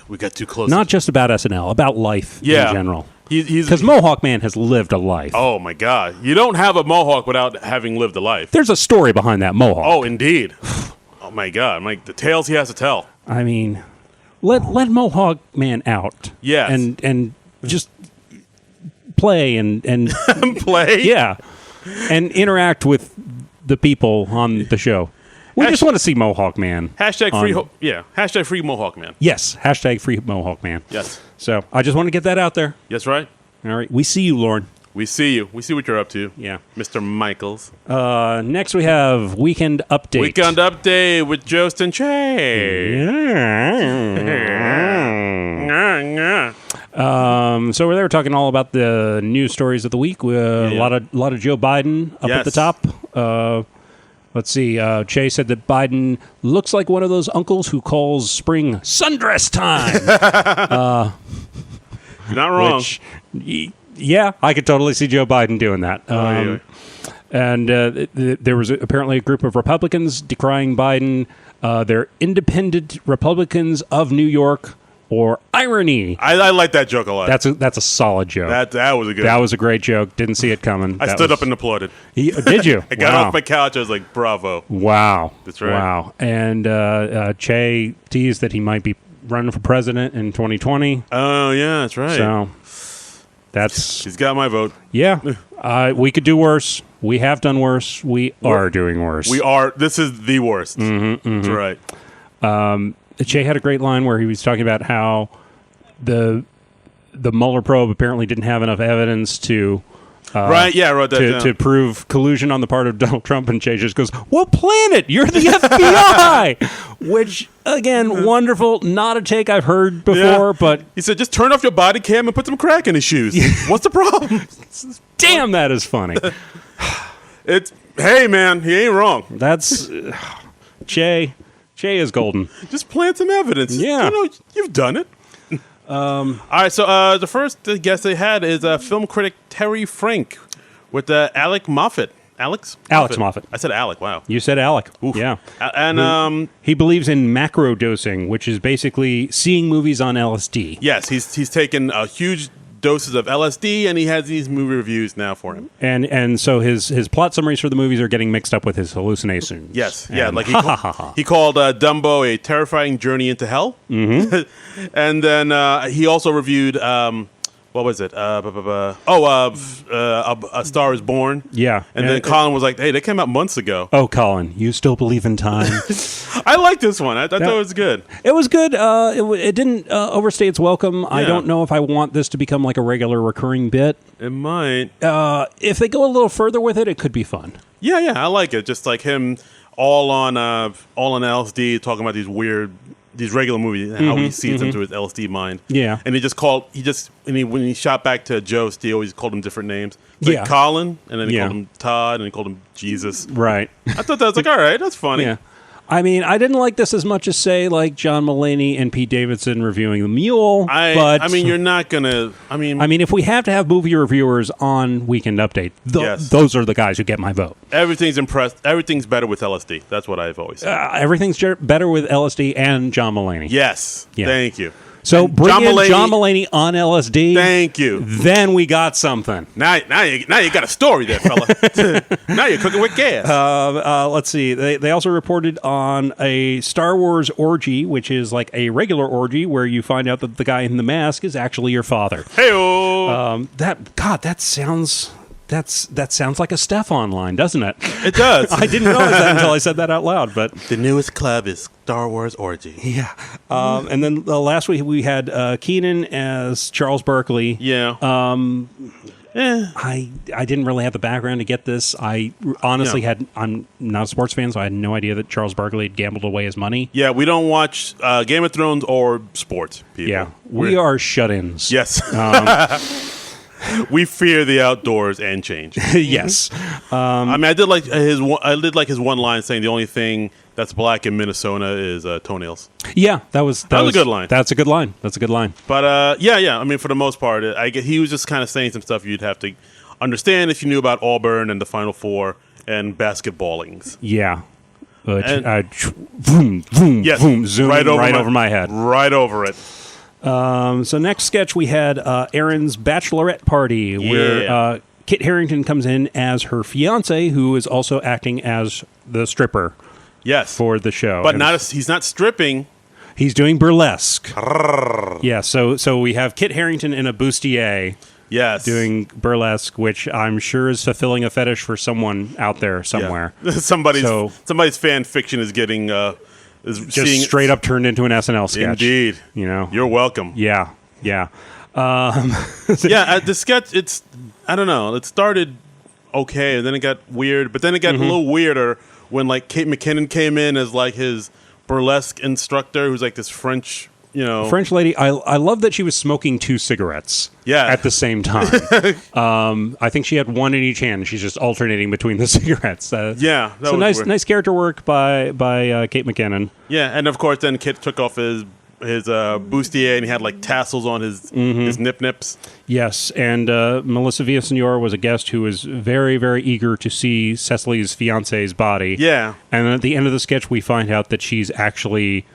We got too close. Not just about SNL, about life in general. Because Mohawk Man has lived a life. Oh, my God. You don't have a mohawk without having lived a life. There's a story behind that mohawk. Oh, indeed. Oh, my God. The tales he has to tell. I mean, let Mohawk Man out. Yes. And just play and play? Yeah. And interact with the people on the show. We just want to see Mohawk Man. Hashtag free Hashtag free Mohawk Man. Yes. Hashtag free Mohawk Man. Yes. So I just want to get that out there. That's right. All right. We see you, Lauren. We see you. We see what you're up to. Yeah. Mr. Michaels. Next we have Weekend Update. Weekend Update with Jost and Che. So they were talking all about the news stories of the week. A lot of Joe Biden up at the top. Let's see. Che said that Biden looks like one of those uncles who calls spring sundress time. You're not wrong. Yeah, I could totally see Joe Biden doing that. And there was apparently a group of Republicans decrying Biden. They're independent Republicans of New York, or irony. I like that joke a lot. That's a solid joke. That was a good. That was a great joke. Didn't see it coming. I stood up and applauded. Did you? I got off my couch. I was like, "Bravo!" Wow, that's right. Wow. And Che teased that he might be running for president in 2020. Oh yeah, that's right. So he's got my vote. Yeah, we could do worse. We have done worse. We are doing worse. We are. This is the worst. That's right. Che had a great line where he was talking about how the Mueller probe apparently didn't have enough evidence to right. Yeah, I wrote that down. To prove collusion on the part of Donald Trump, and Che just goes, "What planet? You're the FBI," which again, wonderful. Not a take I've heard before, but he said, "Just turn off your body cam and put some crack in his shoes." What's the problem? Damn, that is funny. Hey man, he ain't wrong. That's Che. Che is golden. Just plant some evidence. Yeah. You've done it. All right, so the first guest they had is film critic Terry Frank with Alec Moffat. Alex Moffat. I said Alec. Wow. You said Alec. Oof. Yeah. And he believes in macro dosing, which is basically seeing movies on LSD. Yes, he's taken huge doses of LSD, and he has these movie reviews now for him. And so his plot summaries for the movies are getting mixed up with his hallucinations. Yes, like he called Dumbo a terrifying journey into hell. Mm-hmm. And then he also reviewed what was it? A Star Is Born. Yeah. And then Colin was like, "Hey, that came out months ago." Oh, Colin, you still believe in time? I like this one. I thought it was good. It was good. It didn't overstay its welcome. Yeah. I don't know if I want this to become like a regular recurring bit. It might. If they go a little further with it, it could be fun. Yeah, I like it. Just like him all on LSD, talking about these regular movies and how he sees into his LSD mind. Yeah. And when he shot back to Jost, he always called him different names. Like Colin, and then he called him Todd, and he called him Jesus. Right. I thought that was like, all right, that's funny. Yeah. I mean, I didn't like this as much as, say, like John Mulaney and Pete Davidson reviewing The Mule. I mean, you're not going to... I mean, if we have to have movie reviewers on Weekend Update, those are the guys who get my vote. Everything's better with LSD. That's what I've always said. Everything's better with LSD and John Mulaney. Yes. Yeah. Thank you. So bring John Mulaney on LSD. Thank you. Then we got something. Now you got a story there, fella. Now you're cooking with gas. Let's see. They also reported on a Star Wars orgy, which is like a regular orgy where you find out that the guy in the mask is actually your father. Hey-o. That sounds like a Stefan line, doesn't it? It does. I didn't realize that until I said that out loud. But the newest club is Star Wars Orgy. Yeah. And then last week we had Keenan as Charles Barkley. Yeah. I didn't really have the background to get this. I honestly I'm not a sports fan, so I had no idea that Charles Barkley had gambled away his money. Yeah, we don't watch Game of Thrones or sports, people. Yeah. We are shut-ins. Yes. We fear the outdoors and change. Yes. I mean, I did like his one line saying the only thing that's black in Minnesota is toenails. Yeah, that was a good line. That's a good line. But yeah. I mean, for the most part, he was just kind of saying some stuff you'd have to understand if you knew about Auburn and the Final Four and basketballings. Yeah. Zoom right over my head. Right over it. So next sketch we had Erin's bachelorette party where Kit Harrington comes in as her fiance, who is also acting as the stripper. Yes, for the show, but he's not stripping. He's doing burlesque. Yeah, so we have Kit Harrington in a bustier. Yes, doing burlesque, which I'm sure is fulfilling a fetish for someone out there somewhere. Yeah. Somebody's fan fiction is getting just straight up turned into an SNL sketch. Indeed, you're welcome. Yeah. The sketch. I don't know. It started okay, and then it got weird, but then it got a little weirder when like Kate McKinnon came in as like his burlesque instructor, who's like this French lady. I love that she was smoking 2 cigarettes at the same time. I think she had one in each hand. She's just alternating between the cigarettes. So nice character work by Kate McKinnon. Yeah, and of course then Kit took off his bustier and he had like tassels on his nip-nips. Yes, and Melissa Villasenor was a guest who was very, very eager to see Cecily's fiance's body. Yeah. And at the end of the sketch, we find out that she's actually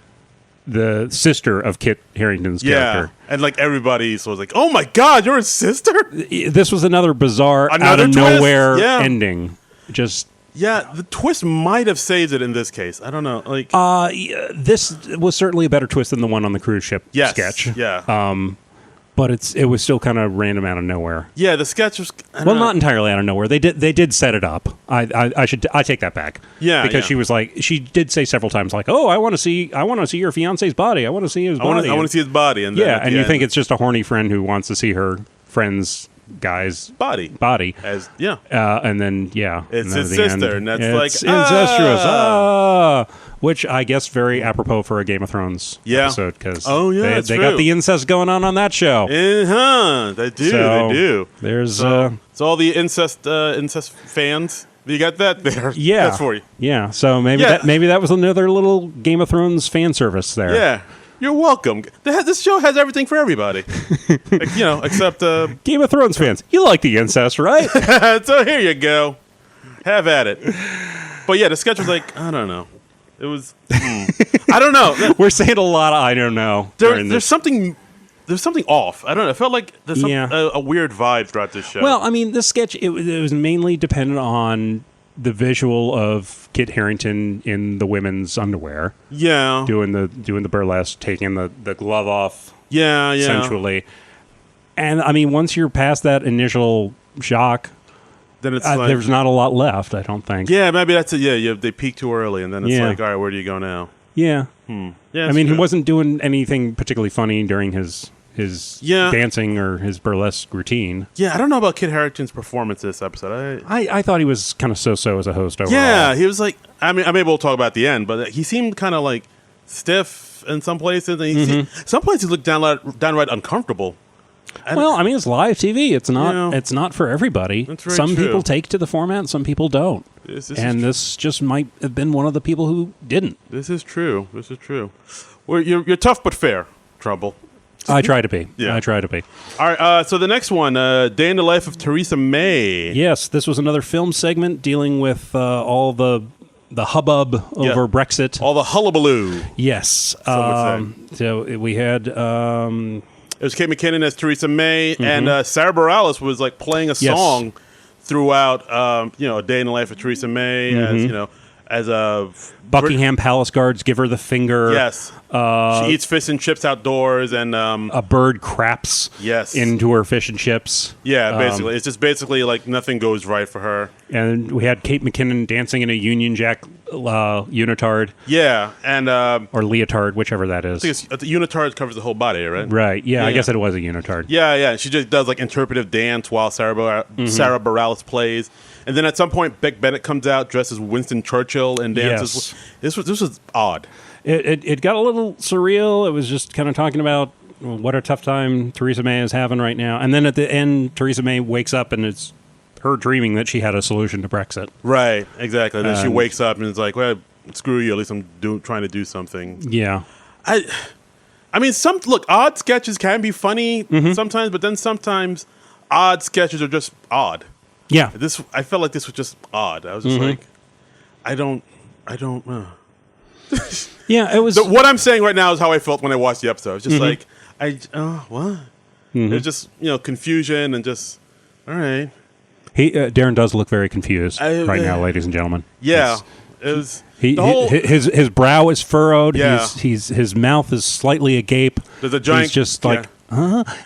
the sister of Kit Harrington's character. And like everybody was like, oh my God, you're his sister? This was another bizarre, out of nowhere ending. Just... Yeah, the twist might have saved it in this case. I don't know. Like, this was certainly a better twist than the one on the cruise ship sketch. Yeah. But it was still kind of random out of nowhere. Yeah, the sketch was not entirely out of nowhere. They did set it up. I take that back. Yeah, because she did say several times like, "Oh, I want to see your fiance's body. I want to see his body. I want to see his body." And then you think it's just a horny friend who wants to see her friend's guy's body. As and then it's his sister, and that's it's like incestuous. Which I guess very apropos for a Game of Thrones episode because they got the incest going on that show. They do. There's so all the incest fans. You got that there. Yeah, that's for you. Yeah, so maybe that was another little Game of Thrones fan service there. Yeah. You're welcome. This show has everything for everybody, except Game of Thrones fans. You like the incest, right? So here you go. Have at it. But yeah, the sketch was like, I don't know. It was, I don't know. We're saying a lot of I don't know. There's something off. I don't know. It felt like there's a weird vibe throughout this show. Well, I mean, this sketch, it was mainly dependent on the visual of Kit Harrington in the women's underwear. Yeah. Doing the burlesque, taking the glove off. Yeah. Sensually. And I mean, once you're past that initial shock, then it's there's not a lot left, I don't think. Yeah, maybe that's it. Yeah, they peak too early, and then it's like, all right, where do you go now? Yeah. Yeah. I mean, he wasn't doing anything particularly funny during his dancing or his burlesque routine. Yeah, I don't know about Kit Harrington's performance this episode. I thought he was kind of so-so as a host overall. Yeah, he was like, I mean, I'm able to talk about the end, but he seemed kind of like stiff in some places, and some places he looked downright uncomfortable. Well, I mean, it's live TV. It's not for everybody. That's very some true. People take to the format, some people don't. This just might have been one of the people who didn't. This is true. Well, you're tough but fair, Trouble. I try to be. Yeah. I try to be. All right, so the next one, Day in the Life of Theresa May. Yes, this was another film segment dealing with all the hubbub over Brexit. All the hullabaloo. Yes. So we had... it was Kate McKinnon as Theresa May, and Sara Bareilles was like playing a song throughout, A Day in the Life of Theresa May, as a Buckingham Palace guards give her the finger. Yes. She eats fish and chips outdoors, and a bird craps into her fish and chips. Yeah, basically. It's just basically like nothing goes right for her. And we had Kate McKinnon dancing in a Union Jack unitard. Yeah, and... or leotard, whichever that is. I think the unitard covers the whole body, right? Right, yeah, I guess it was a unitard. Yeah. She just does like interpretive dance while Sara Bareilles plays. And then at some point, Beck Bennett comes out dressed as Winston Churchill and dances. Yes. This was odd. It got a little surreal. It was just kind of talking about what a tough time Theresa May is having right now. And then at the end, Theresa May wakes up and it's her dreaming that she had a solution to Brexit. Right, exactly. Then she wakes up and it's like, well, screw you. At least I'm trying to do something. Yeah. I mean, odd sketches can be funny sometimes, but then sometimes odd sketches are just odd. Yeah. I felt like this was just odd. I was just like, I don't. Yeah, it was. What I'm saying right now is how I felt when I watched the episode. I was just like, what? There's just confusion and just all right. Darren does look very confused right now, ladies and gentlemen. Yeah, it was. His brow is furrowed. Yeah. His mouth is slightly agape. There's a giant. He's just like.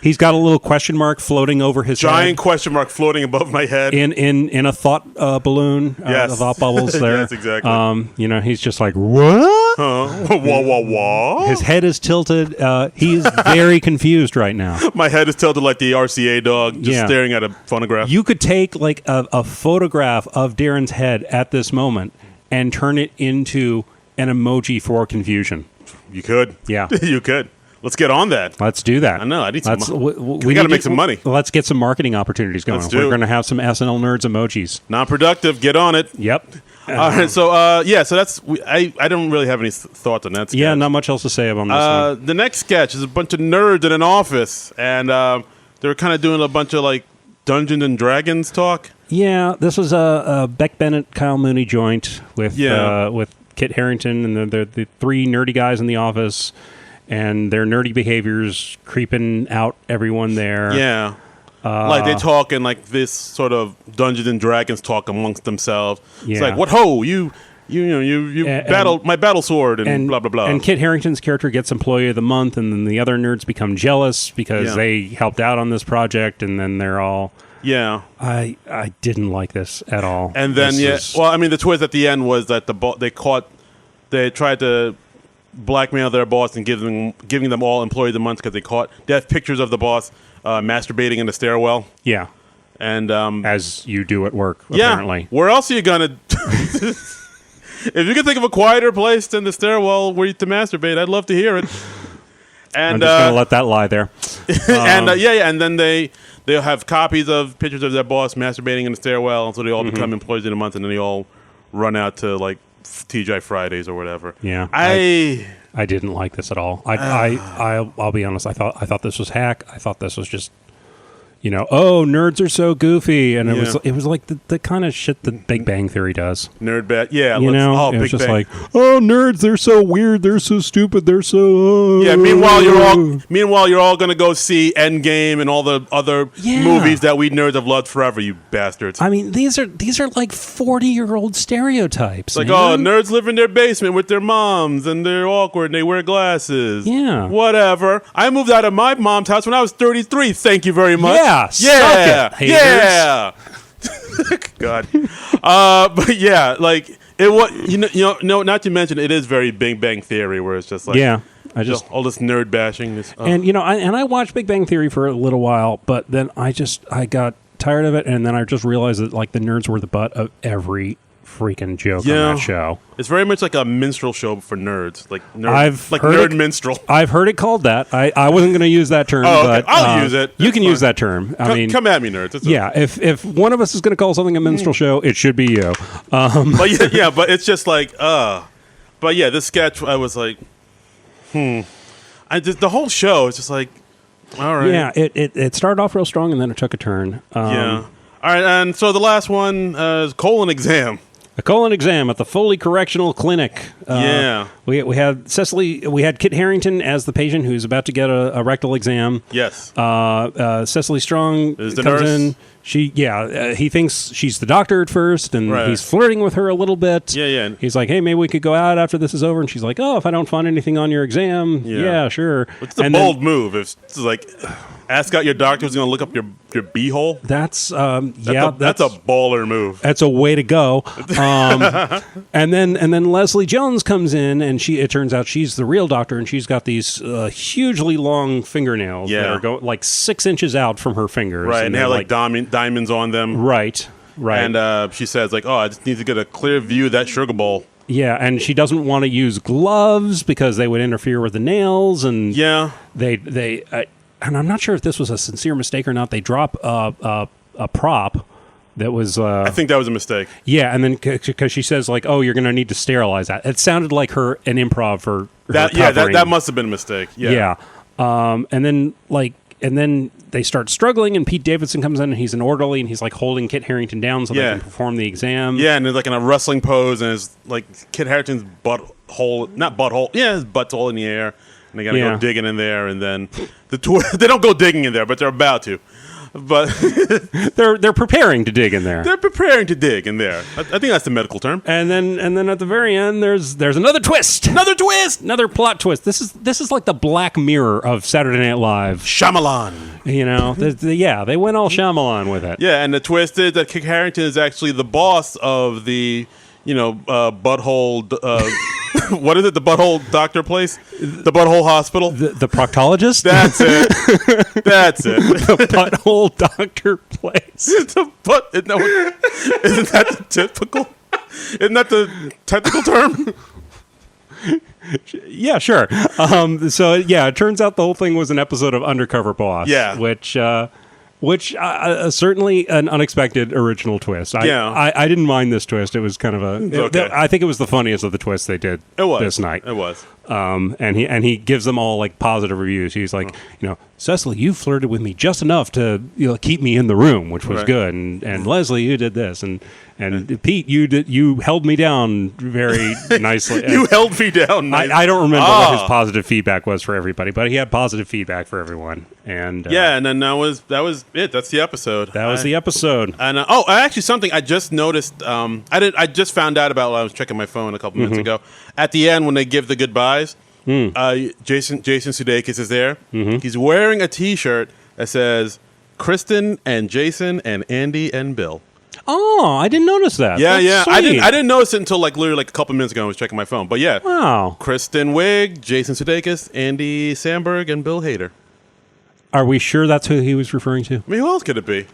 He's got a little question mark floating over his giant head. question mark floating above my head in a thought balloon. Yes. The thought bubbles there. Yes, exactly. He's just like, what? Wah. His head is tilted. He's very confused right now. My head is tilted like the RCA dog, just staring at a phonograph. You could take like a photograph of Darren's head at this moment and turn it into an emoji for confusion. You could. Yeah. You could. Let's get on that. Let's do that. I know. I need some. We got to make some money. Let's get some marketing opportunities going. We're going to have some SNL nerds emojis. Non-productive. Get on it. Yep. All right. So So that's. I don't really have any thoughts on that sketch. Yeah. Not much else to say about this one. The next sketch is a bunch of nerds in an office, and they're kind of doing a bunch of like Dungeons and Dragons talk. Yeah. This was a Beck Bennett, Kyle Mooney joint with Kit Harrington and the three nerdy guys in the office. And their nerdy behaviors creeping out everyone there. Yeah. Like they talk in like this sort of Dungeons and Dragons talk amongst themselves. Yeah. It's like, what ho, you battle my battle sword and blah, blah, blah. And Kit Harrington's character gets Employee of the Month, and then the other nerds become jealous because they helped out on this project, and then they're all... Yeah. I didn't like this at all. And then, well, I mean, the twist at the end was that they tried to blackmail their boss and giving them all Employee of the Month because they have pictures of the boss masturbating in the stairwell. Yeah. And as you do at work, apparently. Where else are you gonna if you can think of a quieter place than the stairwell where you to masturbate, I'd love to hear it. And I'm just gonna let that lie there. And then they'll have copies of pictures of their boss masturbating in the stairwell, and so they all become Employees of the Month, and then they all run out to like TGI Fridays or whatever. Yeah, I didn't like this at all. I'll be honest. I thought this was hack. I thought this was just, nerds are so goofy, and it was like the kind of shit that Big Bang Theory does. Nerd bet, yeah. It was Big just Bang. like, nerds, they're so weird, they're so stupid, they're so. Yeah. Meanwhile, you're all gonna go see Endgame and all the other movies that we nerds have loved forever. You bastards. I mean, these are like 40-year-old stereotypes. Like, man. nerds live in their basement with their moms, and they're awkward, and they wear glasses. Yeah. Whatever. I moved out of my mom's house when I was 33. Thank you very much. Yeah. Suck it, yeah. God. But yeah, like it was. Not to mention, it is very Big Bang Theory, where it's just like all this nerd bashing. And I watched Big Bang Theory for a little while, but then I got tired of it, and then I just realized that like the nerds were the butt of every freaking joke on that show. It's very much like a minstrel show for nerds, like minstrel. I've heard it called that. I wasn't going to use that term, but I'll use it. You can use that term. Come at me, nerds. If one of us is going to call something a minstrel show, it should be you. But it's just like, but yeah, this sketch, I was like, the whole show is just like, all right. Yeah, it started off real strong and then it took a turn. All right, and so the last one is colon exam. A colon exam at the Foley Correctional Clinic. We had Kit Harrington as the patient who's about to get a rectal exam. Yes. Cecily Strong is the comes nurse. in. He thinks she's the doctor at first, and he's flirting with her a little bit. Yeah. He's like, hey, maybe we could go out after this is over. And she's like, oh, if I don't find anything on your exam, sure. It's a bold move. It's like, ask out your doctor who's going to look up your beehole. That's a baller move. That's a way to go. And then Leslie Jones comes in, and it turns out she's the real doctor, and she's got these hugely long fingernails that are going like 6 inches out from her fingers. Right, and they have like diamonds on them. Right. And she says like, oh, I just need to get a clear view of that sugar bowl. Yeah, and she doesn't want to use gloves because they would interfere with the nails, and and I'm not sure if this was a sincere mistake or not. They drop a prop that was. I think that was a mistake. Yeah, and then because she says like, "Oh, you're going to need to sterilize that." It sounded like an improv for that. Yeah, that must have been a mistake. Yeah. And then they start struggling, and Pete Davidson comes in, and he's an orderly, and he's like holding Kit Harington down so they can perform the exam. Yeah, and they're like in a wrestling pose, and it's like Kit Harington's not butthole, his butt's all in the air, and they gotta go digging in there, and then they don't go digging in there, but they're about to. But they're preparing to dig in there. They're preparing to dig in there. I think that's the medical term. And then at the very end, there's another twist. Another twist. Another plot twist. This is like the Black Mirror of Saturday Night Live. Shyamalan. You know, they went all Shyamalan with it. Yeah, and the twist is that Kit Harington is actually the boss of the butthole. What is it? The butthole doctor place? The butthole hospital? The proctologist? That's it. That's it. The butthole doctor place. Isn't that the typical? Isn't that the technical term? Yeah, sure. It turns out the whole thing was an episode of Undercover Boss. Yeah. Which certainly an unexpected original twist. I didn't mind this twist. It was kind of I think it was the funniest of the twists they did this night. It was. And he gives them all like positive reviews. He's like, Cecily, you flirted with me just enough to keep me in the room, which was good. And Leslie, you did this, and Pete, you held me down very nicely. You held me down. I don't remember what his positive feedback was for everybody, but he had positive feedback for everyone. And and then that was it. That's the episode. That was the episode. And actually, something I just noticed. I just found out about while I was checking my phone a couple minutes ago. At the end, when they give the goodbyes, Jason Sudeikis is there. He's wearing a T-shirt that says Kristen and Jason and Andy and Bill. Oh, I didn't notice that. Yeah. Sweet. I didn't notice it until literally a couple minutes ago. I was checking my phone. But yeah, wow. Kristen Wiig, Jason Sudeikis, Andy Samberg, and Bill Hader. Are we sure that's who he was referring to? I mean, who else could it be?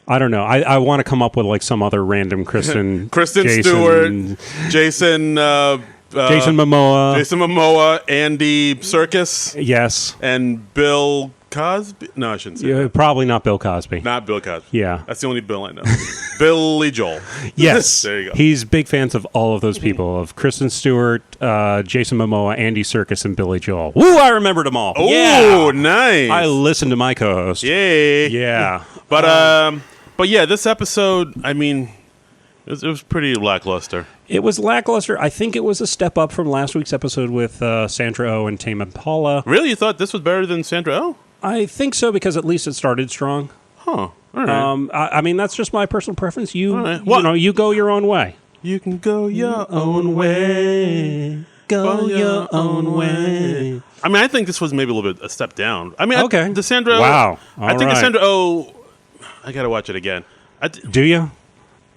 I don't know. I want to come up with like some other random Kristen Jason, Stewart, Jason Momoa, Andy Serkis. Yes. And Bill Cosby? No, I shouldn't say that. Probably not Bill Cosby. Not Bill Cosby. Yeah. That's the only Bill I know. Billy Joel. Yes. There you go. He's big fans of all of those people, of Kristen Stewart, Jason Momoa, Andy Serkis, and Billy Joel. Woo, I remembered them all. Oh, yeah. Nice. I listened to my co-host. Yay. Yeah. But yeah, this episode, I mean, it was pretty lackluster. It was lackluster. I think it was a step up from last week's episode with Sandra Oh and Tame Impala. Really? You thought this was better than Sandra Oh? I think so, because at least it started strong. Huh. All right. I mean, that's just my personal preference. You go your own way. You can go your own way. Go your own way. I mean, I think this was maybe a little bit a step down. I mean, okay. The Sandra. Wow. I think the Sandra Oh. I gotta watch it again. Do you?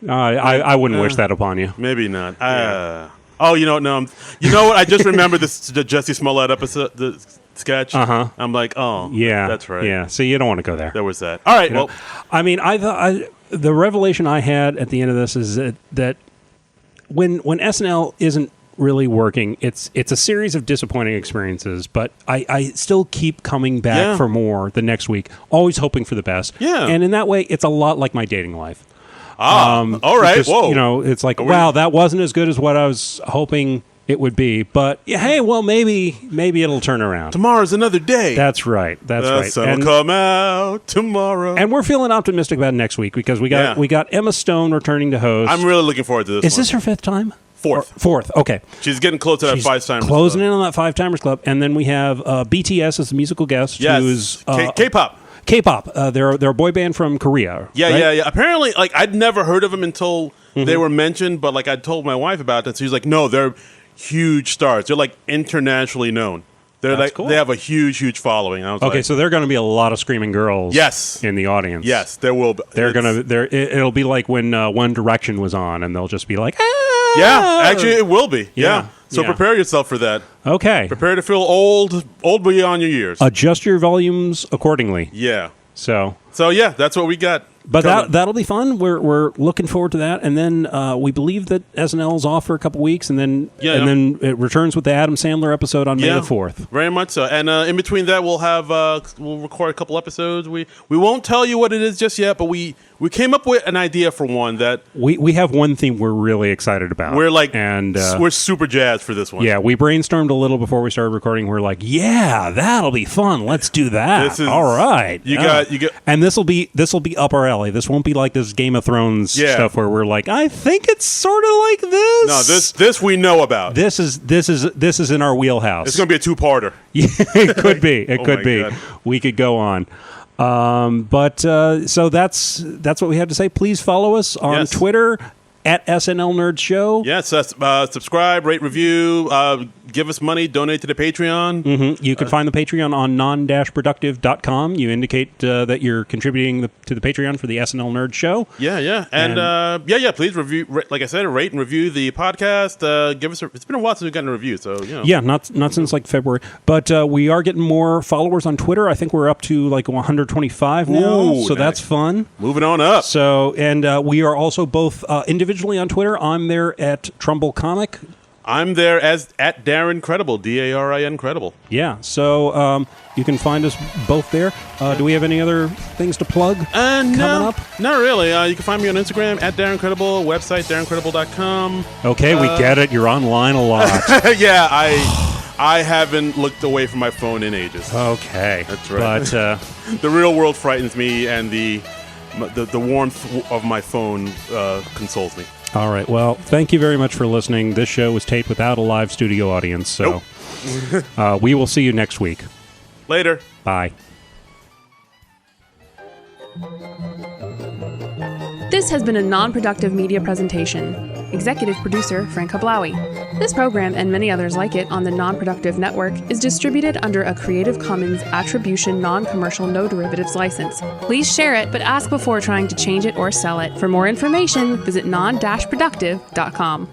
I wouldn't wish that upon you. Maybe not. No. You know what? I just remember the Jussie Smollett episode, the sketch. I'm like, yeah, that's right. Yeah. So you don't want to go there. There was that. All right. I mean, the revelation I had at the end of this is that when SNL isn't really working, it's a series of disappointing experiences, but I still keep coming back for more the next week, always hoping for the best. Yeah. And in that way, it's a lot like my dating life. All right. Just, whoa. It's like, wow, that wasn't as good as what I was hoping it would be, but hey, well, maybe it'll turn around. Tomorrow's another day. That's right. The sun will come out tomorrow. And we're feeling optimistic about next week because we got Emma Stone returning to host. I'm really looking forward to this. Is this her fifth time? Fourth. Okay. She's getting close to that 5-timers. Closing in on that 5-timers club, and then we have BTS as the musical guest. Yes. Who's K-pop. K-pop. They're a boy band from Korea. Yeah, right? yeah. Apparently, I'd never heard of them until they were mentioned, but I told my wife about it. So she's like, no, they're huge stars. They're internationally known. They're cool. They have a huge following. I was so there are going to be a lot of screaming girls. Yes. In the audience. Yes, there will be. It'll be like when One Direction was on, and they'll just be like, ah! Yeah, actually, it will be. Yeah. So prepare yourself for that. Okay. Prepare to feel old beyond your years. Adjust your volumes accordingly. Yeah. So, So yeah, that's what we got. But that'll be fun. We're looking forward to that, and then we believe that SNL is off for a couple weeks, and then then it returns with the Adam Sandler episode on May the 4th. Very much so. And in between that, we'll record a couple episodes. We won't tell you what it is just yet, but we came up with an idea for one that we have one theme we're really excited about. We're we're super jazzed for this one. Yeah, we brainstormed a little before we started recording. We're like, yeah, that'll be fun. Let's do that. All right. You got, and this will be up our alley. This won't be like this Game of Thrones stuff where we're like, I think it's sort of like this. No, this we know about. This is in our wheelhouse. It's going to be a two-parter. It could be. It could be. God. We could go on. So that's what we have to say. Please follow us on Twitter at SNL Nerd Show. Yes, subscribe, rate, review, give us money, donate to the Patreon. Mm-hmm. You can find the Patreon on Non-Productive.com. You indicate that you're contributing to the Patreon for the SNL Nerd Show. Yeah. And please review, like I said, rate and review the podcast. Give us it's been a while since we've gotten a review, so you know. Yeah, not since like February. But we are getting more followers on Twitter. I think we're up to like 125 now. So that's fun. Moving on up. So and we are also both individually on Twitter. I'm there at Trumbull Comic. I'm there at Darren Credible, DARIN Credible. Yeah, so you can find us both there. Do we have any other things to plug coming up? Not really. You can find me on Instagram at Darren Credible, website DarrenCredible.com. Okay, we get it. You're online a lot. Yeah, I haven't looked away from my phone in ages. Okay. That's right. But the real world frightens me, and the warmth of my phone consoles me. All right. Well, thank you very much for listening. This show was taped without a live studio audience, so we will see you next week. Later. Bye. This has been a non-productive media presentation. Executive producer Frank Hablawi. This program and many others like it on the Non-Productive Network is distributed under a Creative Commons Attribution Non-Commercial No Derivatives license. Please share it, but ask before trying to change it or sell it. For more information, visit non-productive.com.